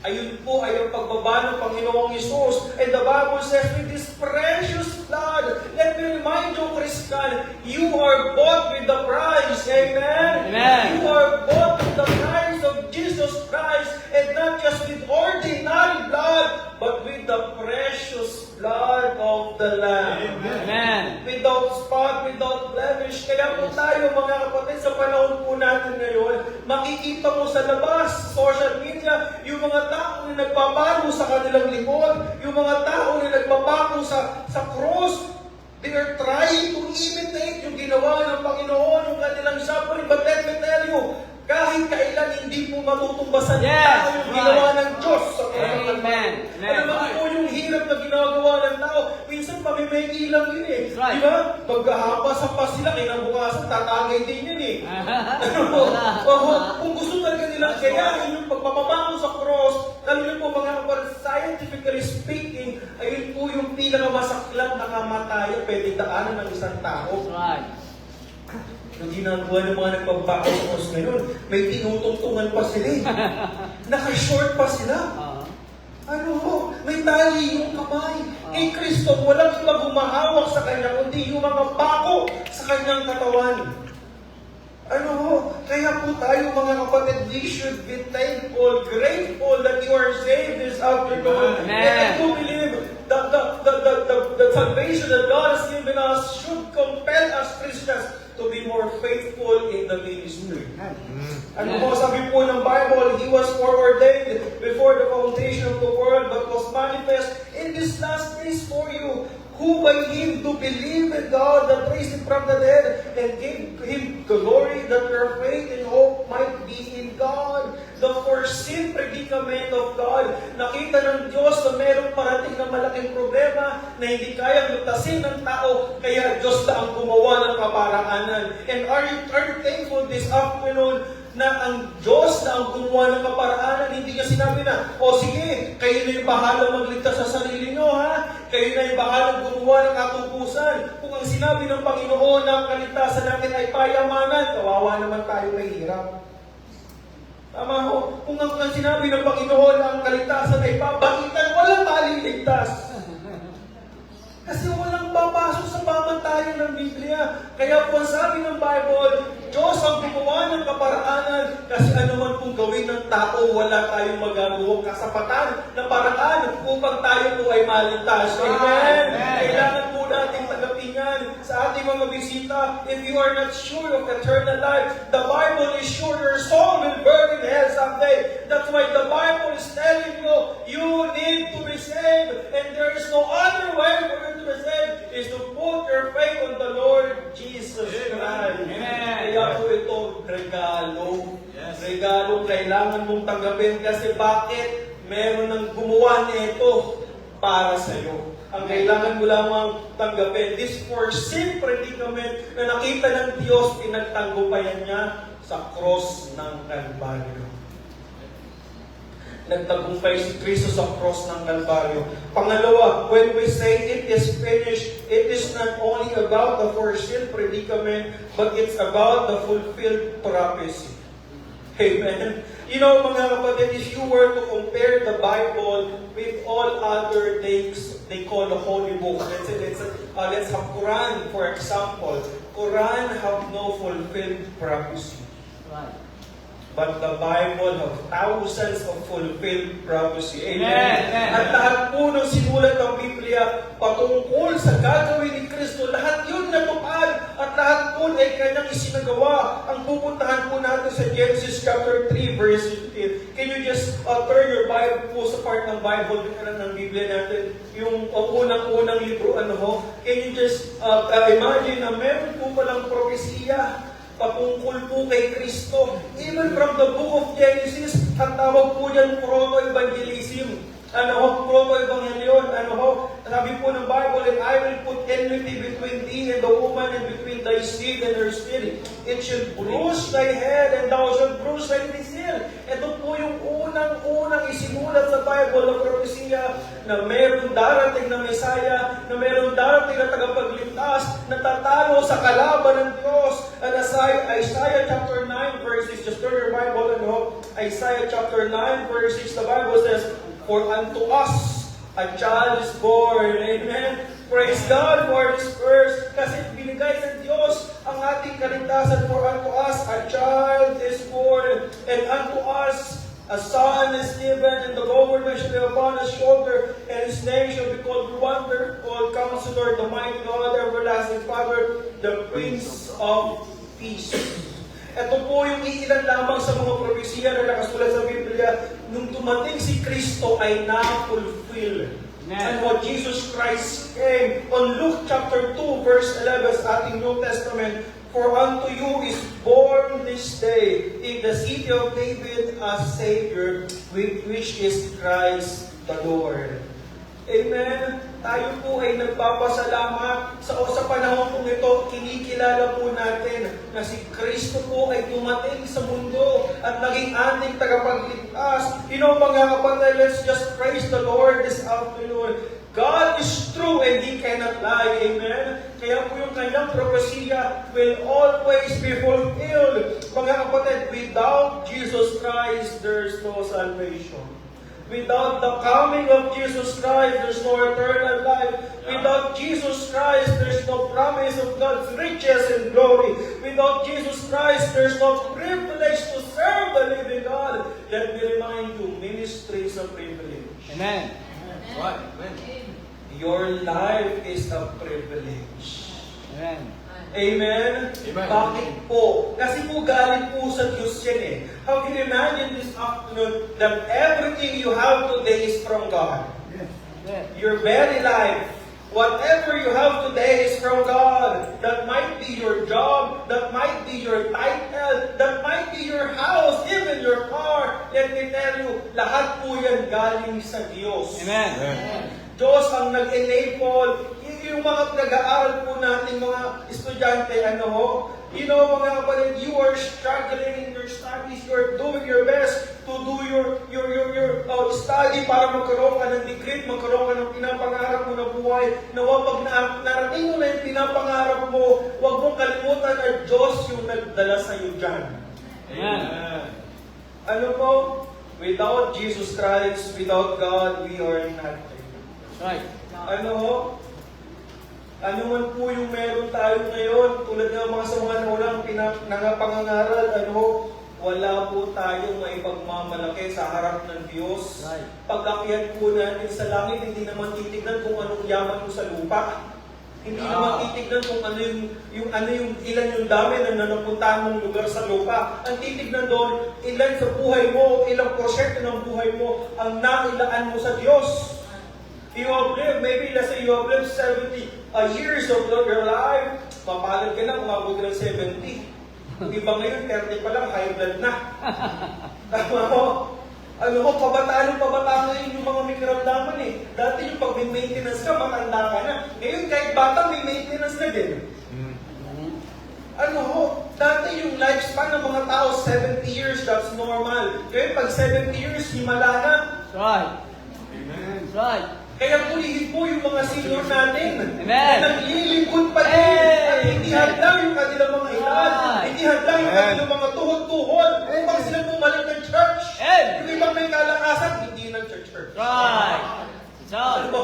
Ayun po ay ang pagbaba ng Panginoong Hesus. And the Bible says, with this precious blood, let me remind you, Christian, you are bought with the price. Amen? Amen. You are bought with the price of Jesus Christ, and not just with ordinary blood, but with the precious blood of the Lamb. Amen. Without spot, without blemish. Kaya po tayo, mga kapatid, sa panahon po natin ngayon, makikita mo sa labas, sa social media, yung mga tao na nagpapalo sa kanilang likod, yung mga tao na nagpapalo sa cross, they are trying to imitate yung ginawa ng Panginoon, yung kanilang suffering. But let me tell you, kahit kailan hindi po matutumbasan ng Yes, tao yung right. ginawa ng Diyos sa kanilang Amen. Ano ba po yung hirap na ginagawa ng tao? Minsan pamimegi lang yun eh. That's right. Di ba? Maghahapa pa sila, kinabukasan, tatagay din yun eh. Kung gusto talaga nilang gayahin yung pagpapabango sa cross, alam niyo po mga kapatid, scientifically speaking, ayun po yung pinakamasaklang na kamatayan pwede daanan ng isang tao. Right. Yung ginagawa ng mga nagpapako sa cross ngayon, may tinutungtungan pa sila eh. Naka-short pa sila. Ano ho? May tali yung kamay. Kay Kristo, walang iba humahawak sa Kanya, kundi yung mga pako sa Kanyang katawan. Ano ho? Kaya po tayo mga kapatid, we should be thankful, grateful that you are saved this afternoon. Amen. And I do believe that the salvation that God has given us should compel us Christians to be more faithful in the ministry. Ano po sabi po ng Bible, He was foreordained before the foundation of the world, but was manifest in these last days for you, who by Him do believe in God that raised Him from the dead, and gave Him glory, that your faith and hope might be in God. The foreseen predicament of God. Nakita ng Diyos na mayroong parating na malaking problema na hindi kayang lutasin ng tao, kaya Diyos na ang gumawa ng kaparaanan. And are you thankful this afternoon na ang Diyos na ang gumawa ng kaparaanan, hindi niya sinabi na, o sige, kayo na yung bahala magligtas sa sarili nyo, ha? Kayo na yung bahala gumawa ng katubusan. Kung ang sinabi ng Panginoon na ang kaligtasan natin ay payamanan, kawawa naman tayo mahirap. Tama ho, kung ang sinabi ng Panginoon na ang kaligtasan ay pabagitan, walang maliligtas. Kasi walang papasok sa pamantayan ng Biblia. Kaya po ang sabi ng Bible, Diyos ang gumawa ng kaparaanan kasi anuman pong gawin ng tao, wala tayong magagawang kasapatan na paraan upang tayo po ay maligtas. Amen? Kailangan po natin tagapin yan sa ating mga bisita. If you are not sure of eternal life, the Bible is sure your soul will burn in hell someday. That's why the Bible is telling you, you need to be saved. And there is no other way for you to be saved is to put your faith on the Lord Jesus Christ. Kaya po ito, regalo. Regalo kailangan mong tanggapin kasi bakit? Meron ng gumawa nito para sa iyo. Ang kailangan mo lamang tanggapin, this foreseen predicament na nakita ng Diyos, pinagtanggupayan niya sa cross ng Kalbaryo. Nagtagumpay si Kristo sa cross ng Kalbaryo. Pangalawa, when we say it is finished, it is not only about the foreseen predicament, but it's about the fulfilled prophecy. Amen. You know, mga kapatid, if you were to compare the Bible with all other things they call the holy book, let's have Quran, for example. Quran have no fulfilled prophecy. Right. But the Bible have thousands of fulfilled prophecy. Amen. Amen. At lahat po ng sinulat ng Biblia patungkol sa gagawin ni Kristo, lahat yun natupad at lahat po ay kanyang isinagawa. Ang pupuntahan po natin sa Genesis chapter 3 verse 15. Can you just turn your Bible po sa part ng Bible ng Biblia natin? Yung unang-unang libro, ano ho? Can you just imagine na meron po palang propesiya patungkol po kay Kristo. Even from the book of Genesis, ang tawag po niyan proto-evangelism. Ano ho? Proto-evangelion. Ano ho? Sabi po ng Bible, and I will put enmity between thee and the woman, and between thy seed and her seed. It shall bruise thy head, and thou shalt bruise thy heel. Ito po yung unang-unang isinulat sa Bible na propesiya na mayroong darating na Messiah, na mayroong darating na tagapagligtas, na tatalo sa kalaban ng Diyos. And Isaiah chapter 9 verse 6, just turn your Bible and ho, Isaiah chapter 9 verse 6, the Bible says, for unto us a child is born. Amen. Praise God for this verse. ibinigay ng Diyos ang ating kaligtasan. For unto us a child is born, and unto us a son is given, and the government shall be upon his shoulder, and his name shall be called Wonderful Counselor, the Mighty God, Everlasting Father, the Prince of Peace. Ito po yung iilan lamang sa mga propesiya na nakasulat sa Biblia. Nung dumating si Kristo ay na-fulfill. Amen. And what Jesus Christ came on Luke chapter 2 verse 11 sa ating New Testament, for unto you is born this day in the city of David a Savior, which is Christ the Lord. Amen. Tayo po ay nagpapasalamat sa panahon po ito, kinikilala po natin na si Kristo po ay dumating sa mundo at naging ating tagapagligtas. You know, mga kapatid, let's just praise the Lord this afternoon. God is true and He cannot lie. Amen? Kaya po yung kanyang propesya will always be fulfilled. Mga kapatid, without Jesus Christ, there's no salvation. Without the coming of Jesus Christ, there's no eternal life. Without Jesus Christ, there's no promise of God's riches and glory. Without Jesus Christ, there's no privilege to serve the living God. Let me remind you, ministry is a privilege. Amen. Right. Your life is a privilege. Amen. Amen? Amen. Bakit po? Kasi po galing po sa Diyos yan eh. How can you imagine this afternoon that everything you have today is from God? Yes. Your very life, whatever you have today is from God. That might be your job, that might be your title, that might be your house, even your car. Let me tell you, lahat po yan galing sa Diyos. Amen. Diyos ang nag-enable. Yung mga nag-aaral po natin, mga estudyante, you know, mga kapatid, you are struggling in your studies, you are doing your best to do your study para magkaroon ka ng degree, magkaroon ka ng pinapangarap mo na buhay. Nawa, pag narating mo na yung pinapangarap mo, huwag mong kalimutan na Diyos yung nagdala sa iyo dyan. Amen. Ano po? Without Jesus Christ, without God, we are nothing. Right. Ano man po yung meron tayo ngayon, tulad ng mga sa mga naulang nangapangangaral, wala po tayong maipagmamalaki sa harap ng Diyos. Right. Pag-akyat po natin sa langit, hindi naman titignan kung anong yaman mo sa lupa. Hindi naman titignan kung ilan yung dami na napuntahan mong lugar sa lupa. Ang titignan doon, ilan sa buhay mo, ilang porsyento ng buhay mo ang nailaan mo sa Diyos. You have lived, maybe let's say you have lived 70 years of your life, mapalad ka na, umabot ka ng 70. Yung iba ngayon, 30 pa lang, high blood na. Tama mo? Pabataan ngayon yung mga may karamdaman eh. Dati yung pag may maintenance ka, matanda ka na. Ngayon, kahit bata, may maintenance na din. Dati yung lifespan ng mga tao, 70 years, that's normal. Ngayon, pag 70 years, himala na. That's right. Amen. That's right. Kaya pulihin po yung mga senior natin. Amen. Na naglilingkod pa din. At hindi hadlang yung kanilang mga edad. Hindi hadlang yung kanilang mga tuhod-tuhod. Upang sila bumalik ng church. Amen. Yung ibang may kalakasan, hindi ng church. Right. That's Ano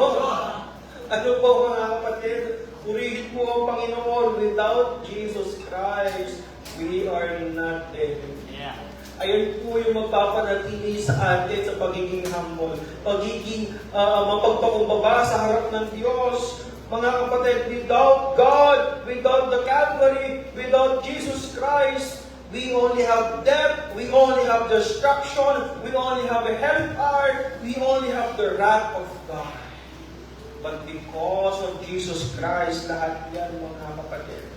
right. po mga kapatid? Purihin po ang Panginoon. Without Jesus Christ, we are nothing. Yeah. Ayun po yung magpapanatili sa atin sa pagiging humble, pagiging mapagpakumbaba sa harap ng Diyos. Mga kapatid, without God, without the Calvary, without Jesus Christ, we only have death, we only have destruction, we only have a hellfire, we only have the wrath of God. But because of Jesus Christ, lahat yan mga kapatid.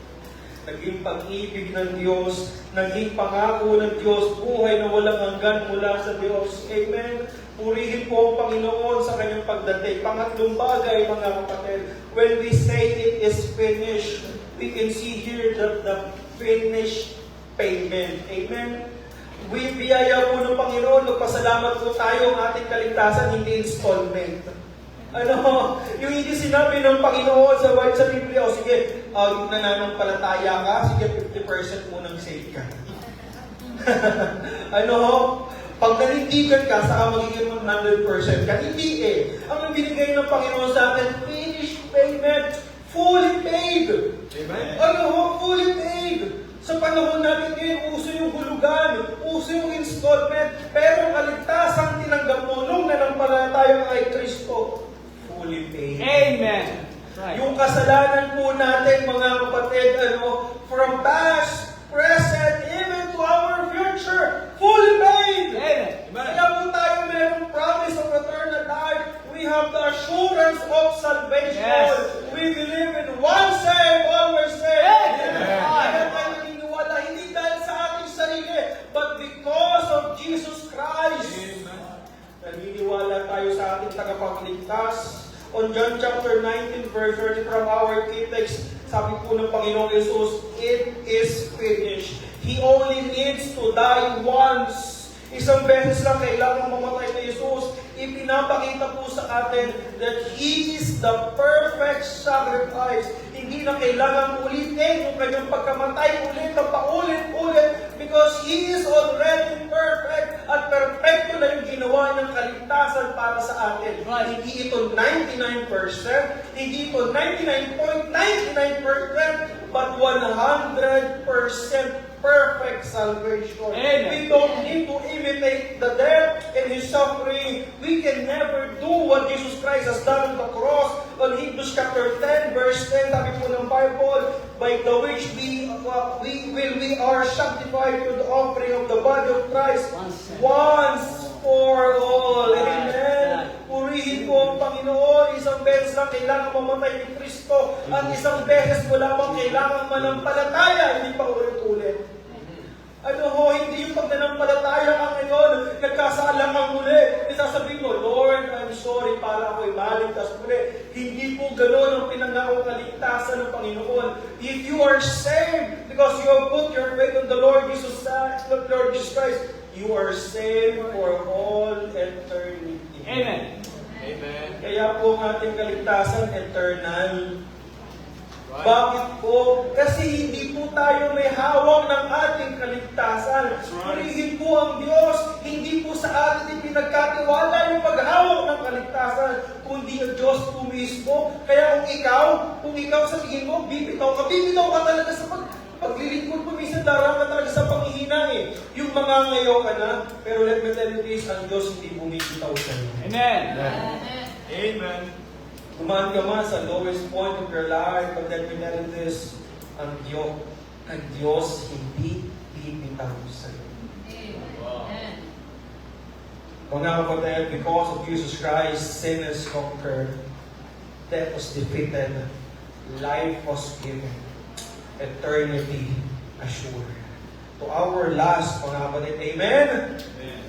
Naging pag-ibig ng Diyos, naging pangako ng Diyos, buhay na walang hanggan mula sa Diyos. Amen. Purihin po ang Panginoon sa kanyang pagdating. Pangatlong bagay, mga kapatid, when we say it is finished, we can see here that the finished payment. Amen. Biyaya po ng Panginoon, magpasalamat po tayo ang ating kaligtasan, hindi installment. Yung hindi sinabi ng Panginoon sa Biblia, sige, yung nananampalataya ka, sige, 50% munang save ka. Pag nanindigan ka, saka magiging 100% ka. Hindi Ang binigay ng Panginoon sa atin, finished payment, fully paid. Amen? Ano ho? Fully paid. Sa panahon natin ngayon, uso yung hulugan, uso yung installment, pero kaligtasang tinanggap mo nung nanampalataya kay Kristo, fully paid. Amen. Right. Yung kasalanan po natin, mga kapatid, from past, present, even to our future, fully paid. Amen. Kaya po tayo mayroong promise of eternal life. We have the assurance of salvation. Yes. We believe in one saved, always saved. Amen. Kaya tayo naniniwala, hindi dahil sa ating sarili, but because of Jesus Christ. Naniniwala tayo sa ating tagapagligtas. On John chapter 19, verse 30 from our key text, sabi po ng Panginoong Yesus, it is finished. He only needs to die once. Isang beses lang kailangan mamatay na Yesus. Ipinapakita po sa atin that He is the perfect sacrifice. Hindi na kailangan ulitin yung kanyang pagkamatay ulit na paulit-ulit because He is already perfect at perfecto na yung ginawa ng kaligtasan para sa atin. Right. Hindi ito 99%, hindi ito 99.99%, but 100% perfect salvation. Amen. We don't need to imitate the death and His suffering. We can never do what Jesus Christ has done on the cross. On Hebrews chapter 10, verse 10, sabi po ng Bible, by the which we are sanctified through the offering of the body of Christ once for all. Amen. Purihin po ang Panginoon. Isang beses lang kailangan mamatay ni Kristo at isang beses mo lamang kailangan manampalataya, hindi pa ulit-ulit. Hindi yung pagnanampalataya ka ngayon, nagkasaalang ang muli. Isasabihin mo, Lord, I'm sorry para ako'y maligtas muli. Hindi po gano'n ang pinangako kaligtasan ng Panginoon. If you are saved because you have put your faith on the Lord Jesus Christ, you are saved for all eternity. Amen. Kaya po ang ating kaligtasan, eternal. Bakit po? Kasi hindi po tayo may hawak ng ating kaligtasan. Purihin po ang Diyos. Hindi po sa atin pinagkatiwala yung paghawak ng kaligtasan, kundi ang Diyos po mismo. Kaya kung ikaw sa tingin mo, bibitaw ka talaga sa paglilingkod mo. Minsan darang ka talaga sa panghihina eh. Yung mga ngayon ka na, pero let me tell you this, ang Diyos hindi bumibitaw sa iyo. Amen. Amen. Kumaan ka man sa lowest point of your life, but let me tell you this, ang Diyos hindi bibitaw sa iyo. Mga kapatid, because of Jesus Christ, sin is conquered, death was defeated, life was given, eternity assured. To our last, mga kapatid, amen?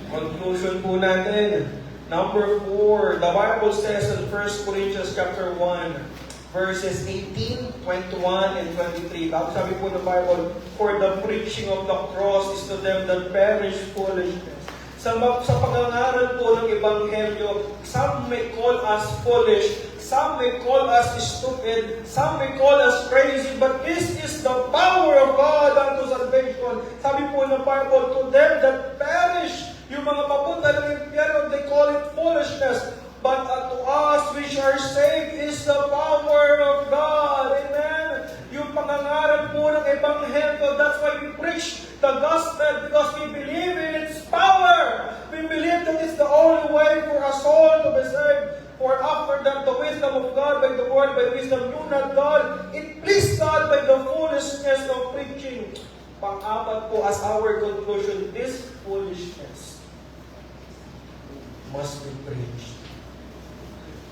Conclusion po natin. Number 4, the Bible says in 1 Corinthians chapter 1, verses 18, 21, and 23. Sabi po ng Bible, for the preaching of the cross is to them that perish foolishness. Sa pangangaral po ng Ebanghelyo, some may call us foolish, some may call us stupid, some may call us crazy, but this is the power of God unto salvation. Sabi po ng Bible, to them that perish, yung mga papunta ng impyerno, they call it foolishness. But to us which are saved is the power of God. Amen? Yung pangangaral po ng Ebanghelyo, that's why we preach the gospel, because we believe in its power. We believe that it's the only way for a soul to be saved. For after that, the wisdom of God by the word, by wisdom knew not God. It pleased God by the foolishness of preaching. Pang-apat po as our conclusion, this foolishness must be preached.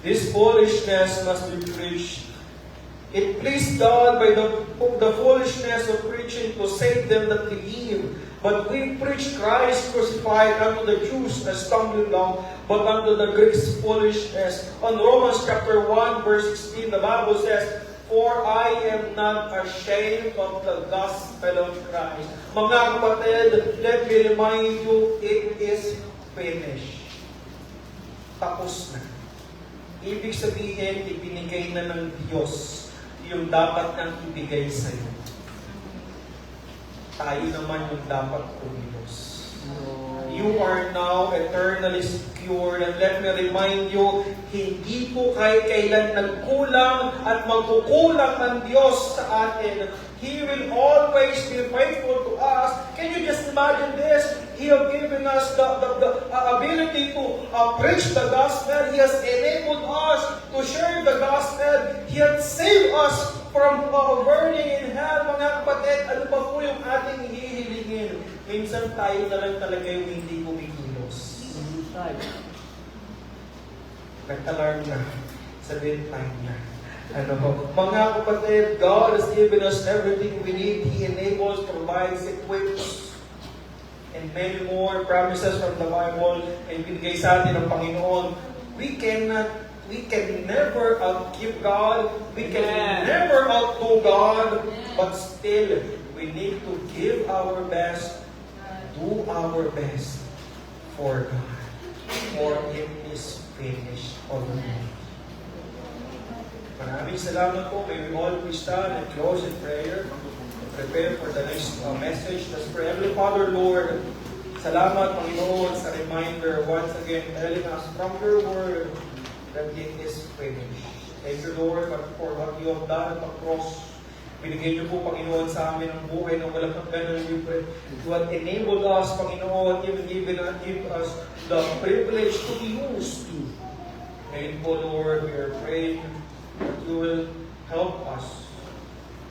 This foolishness must be preached. It pleased God by the foolishness of preaching to save them that believe. But we preach Christ crucified unto the Jews a stumbling block, but unto the Greeks foolishness. On Romans chapter 1, verse 16, the Bible says, for I am not ashamed of the gospel of Christ. Mga kapatid, let me remind you, it is finished. Tapos na. Ibig sabihin, ibinigay na ng Diyos yung dapat nang ibigay sa iyo. Tayo naman yung dapat kumilos. You are now eternally secured. And let me remind you, hindi po kayo kailan nagkulang at magkukulang ang Diyos sa atin. He will always be faithful to us. Can you just imagine this? He has given us the ability to preach the gospel. He has enabled us to share the gospel. He has saved us from burning in hell. Mga kapatid, ano pa po yung ating hihilingin? Minsan tayo na lang talaga yung hindi kumikilos. Right. Nag-alarm na sa bedtime na. Ano po? Mga kapatid, God has given us everything we need. He enables, provides, equips, and many more promises from the Bible and binigay sa atin ng Panginoon. We can never outgive God. We can Amen. never outdo God. But still, we need to give our best, do our best for God. For it is finished already. Maraming salamat po. May we all please stand and close in prayer. Prepare for the next message. Let's pray. Heavenly Father, Lord, salamat, Panginoon, sa reminder once again telling us from your word that it is finished. Thank you, Lord, for what you have done at the cross. Binigay niyo po, Panginoon, sa amin ang buhay na walang hanggan. You have enabled us, Panginoon, even give us the privilege to be used to. Ngayon po, Lord, we are praying that you will help us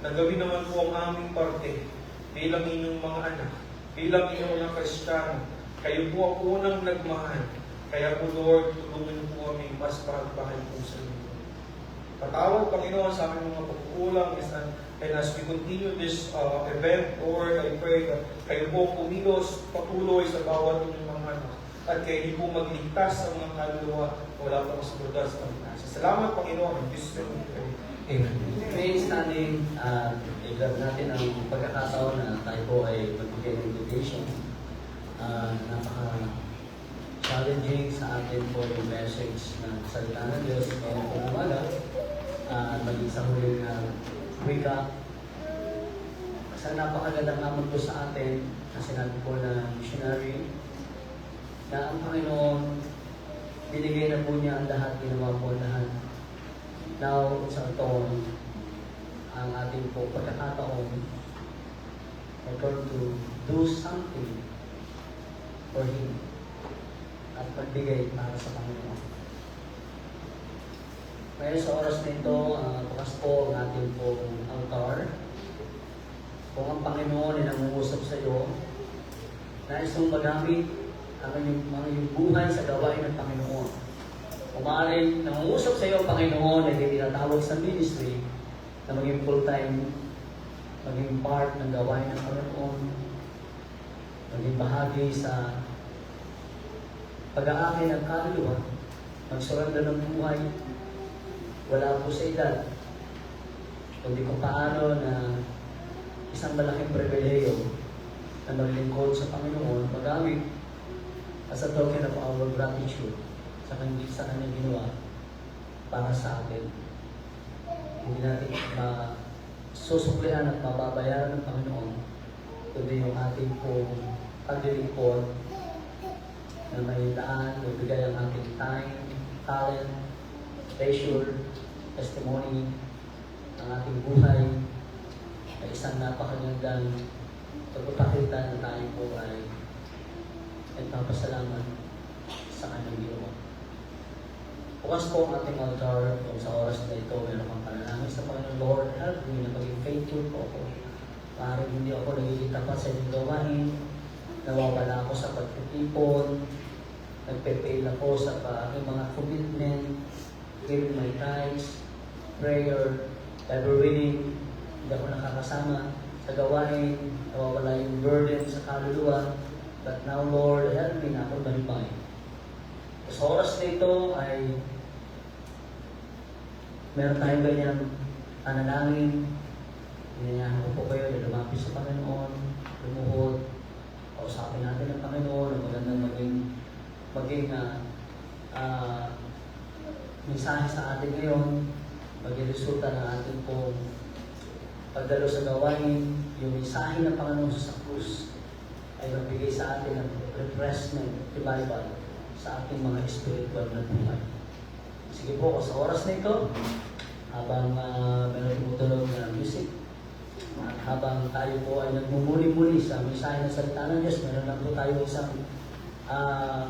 na gawin naman po ang aming parte bilang inyong mga anak, bilang inyong mga Kristiyano. Kayo po ang unang nagmahal. Kaya po, Lord, tulungan niyo po kami mas pagmahal po sa inyo. Patawad, Panginoon, sa aming mga pagkukulang. And as we continue this event, Lord, I pray that kayo po kumilos patuloy sa bawat inyong mga anak. At kayo po magligtas sa mga kaluluwa wala pa sa lugar sa pagkasa. Salamat, Panginoon. In Jesus' name we pray. Amen. May standing, i-grab natin ang pagkakataon na tayo po ay magbigay ng invitation. Napaka-challenging sa atin po yung message ng salita ng Diyos ngayong po umaga. Maging sa huling wika. Kasi napakagandang naman po sa atin na sinabi po ng missionary na ang Panginoon, binigay na po niya ang lahat, ginawa po ang lahat. Now, sa ito, ang ating po pagkakataon, we're going to do something for Him at magbigay para sa Panginoon. Ngayon sa oras na ito, bukas po ang ating po altar. Kung ang Panginoon ay nangungusap sa iyo, nais mong magamit ang iyong buhay sa gawain ng Panginoon. Kung maaaring nangungusap sa iyo ang Panginoon ay tinatawag sa ministry na maging full-time, maging part ng gawain ng Panginoon, maging bahagi sa pag-aakay ng kaluluwa, magsurrender ng buhay, wala po sa edad, kundi kung paano na isang malaking pribileyo na maglingkod sa Panginoon, magamit as a token of our gratitude sa kanyang ginawa para sa atin. Hindi natin masusuklian at mababayaran ng Panginoon, kundi yung ating pong paglilingkod na may daan, magbigay ang ating time, talent, treasure, testimony, ang ating buhay ay isang napakagandang pagpapakita na tayo po ay nagpapasalamat sa kanyang ginawa. Bukas po ang ating altar kung sa oras na ito meron kang panalangin sa Panginoon. Lord, help me na maging faithful po ako. Parang hindi ako nagiging tapat sa inyong gawain, nawawala ako sa pagtitipon, nagpe-fail ako sa aking mga commitment, giving my tithes, prayer, ever winning, hindi ako nakakasama sa gawain, nawawala yung burden sa kaluluwa. But now, Lord, help me na ako malibay. Sa oras na ito ay meron tayong ganyang panalangin. Inayahan ko po kayo na lumapit sa Panginoon, lumuhod, kausapin natin ang Panginoon, ang magandang maging mensahe sa atin ngayon, maging resulta ng ating pong pagdalo sa gawain, yung mensahe ng Panginoon sa krus ay magbigay sa atin ng refreshment, revival sa ating mga spiritual na buhay. Sige po, sa oras na ito, habang meron tumutunog na music, at habang tayo po ay nagmumuli-muli sa mensahe ng salita ng Diyos, meron lang po tayo isang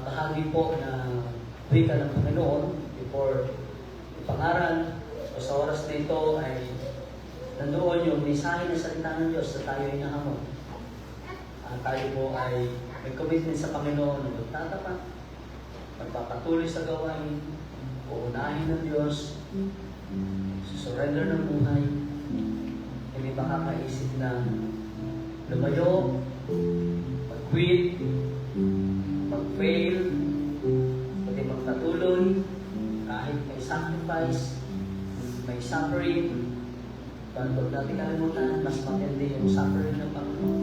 bahagi po na wika ng Panginoon before ipangaral. O sa oras na ito ay nandoon yung mensahe ng salita ng Diyos na tayo ay nahamon. Tayo po ay may commitment sa Panginoon na magtatapat, magpapatuloy sa gawain, uunahin ng Diyos, surrender ng buhay, hindi makakaisip na lumayo, mag-quit, mag-fail, kundi magpatuloy, kahit may sacrifice, may suffering, huwag natin kalimutan, mas matindi yung suffering ng Panginoon.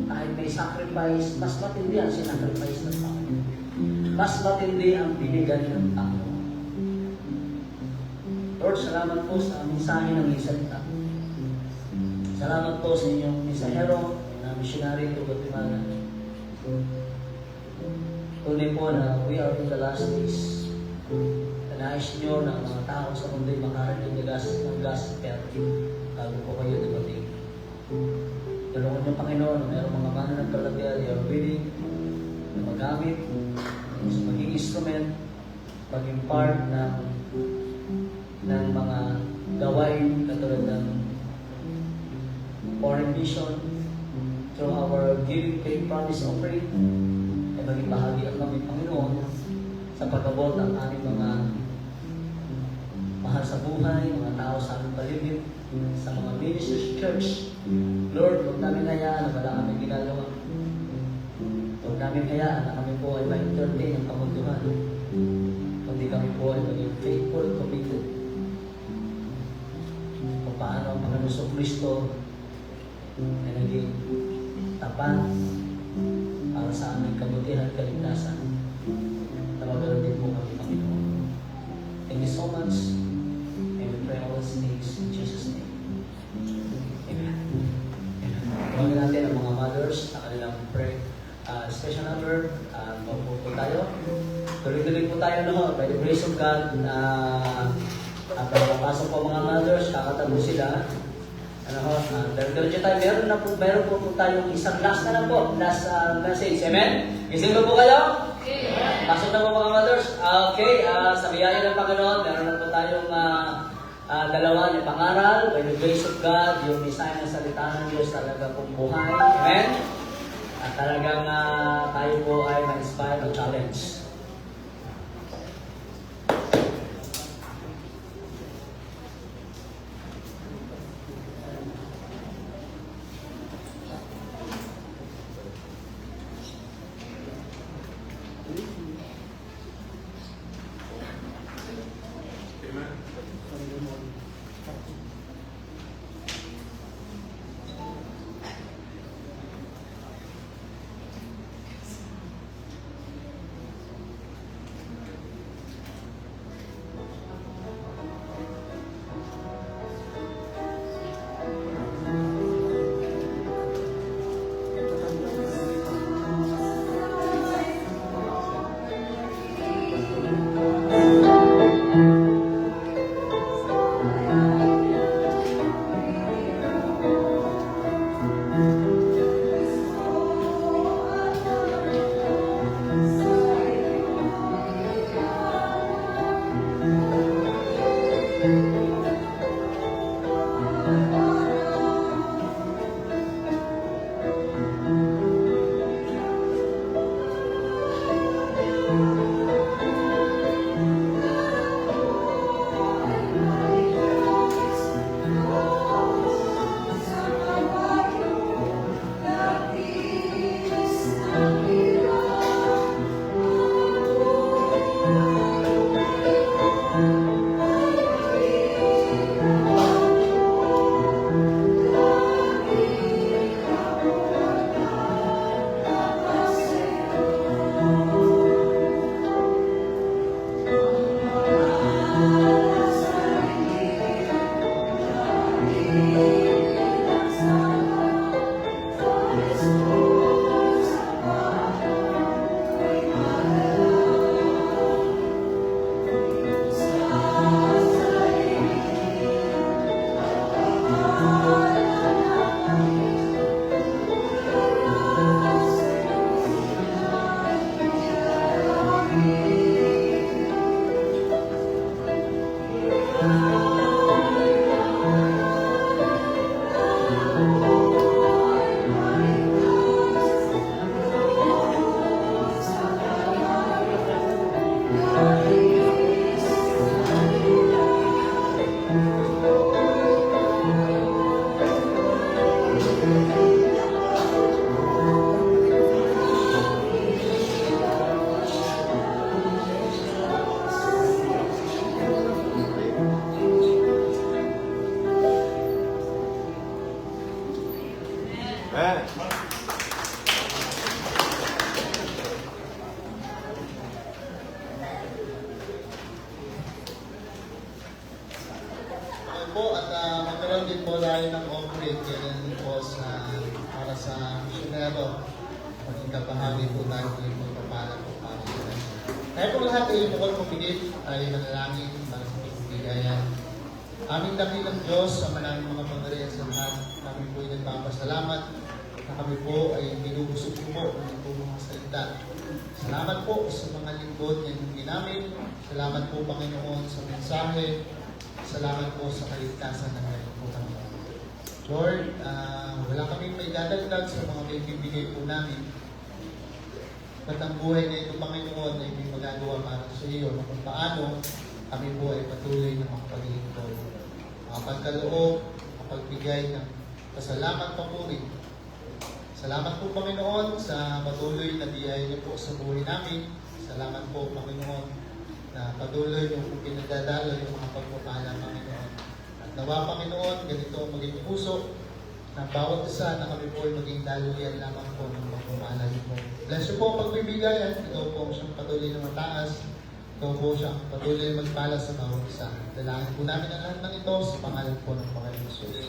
Kahit may sacrifice, mas matindi ang sinacrifice ng Panginoon. Mas matindi ang binigay ng Panginoon. Lord, salamat po sa mensahe ng isalita. Salamat po sa inyong mensahero na missionary to Guatemala. Tunay po na we are in the last days. Nais nyo ng mga tao sa mundo'y makarating ng gospel bago po kayo dumating. Tulungan niyo, Panginoon, na mayroong mga mananampalataya, they are willing na magamit sa maging instrument, maging part ng mga gawain katulad ng foreign mission through our giving faith promise offering ay maging bahagi ang kami, Panginoon, sa pag-abot ng aming mga mahal sa buhay, mga tao sa aming paligid, sa mga ministers church. Lord, huwag namin hayaan na wala kami ginagawa. Huwag namin hayaan na kami po ay ma-entertain ng kamunduhan. Kundi kami po ay maging faithful, committed. Kung paano ang Panginoon Kristo ay naging tapat para sa aming kabutihan at kaligtasan. Tawagalan din po kami, Panginoon. Thank you so much. And we pray all these things in Jesus' name. Amen. Tawagin natin ang mga mothers sa kanilang special number. Mabuo po tayo. Tuloy-tuloy po tayo by the grace of God. At pagpapasok po mga mothers, kakatabo sila. Diretso tayo. Meron po tayong isang last na lang po. Last message. Amen? Gising po kayo? Pasok na po mga mothers. Okay, sa biyaya ng Panginoon, meron na po tayong dalawa na pangaral. By the grace of God, yung mensahe ng salita ng Diyos talaga pong buhay. Amen? At talagang tayo po ay ma-inspire o challenge. po at magkaroon din po tayo ng operate ganyan din po para sa misyonero. Maging kabahagi po tayo ng pagpapala po para sa kanila. Kaya po lahat ay bukod pumigit ay manalangin para sa pagbigayan. Aming dakilang Diyos sa manaming mga pangyarihan sa lahat. Kami po ay nagpapasalamat na kami po ay binubusog po ng po mga salita. Salamat po sa mga lingkod na hindi namin. Salamat po Panginoon sa mensahe. Salamat po sa kaligtasan ng ngayon po kami. Lord, wala kami may dadagdag sa mga bibigay po namin. At ang buhay na ito, Panginoon, ay may magagawa para sa iyo na kung paano kami po ay patuloy na makapaglingkod. Makapagkaloob, makapagbigay ng pasalamat papuri. Salamat po, Panginoon, sa patuloy na biyaya niyo po sa buhay namin. Salamat po, Panginoon, na patuloy niyo po pinagdadala yung mga pagpapala, Panginoon. At nawa, Panginoon, ganito ang maging puso na bawat isa na kami po ay maging daluyan lamang po ng pagpapala niyo po. Bless you po ang pagbibigayan. Ito po siyang patuloy na mataas. Ito po siyang patuloy na magpala sa bawat isa. Dalangin po namin ang lahat ng ito sa pangalan po ng Panginoon Jesus.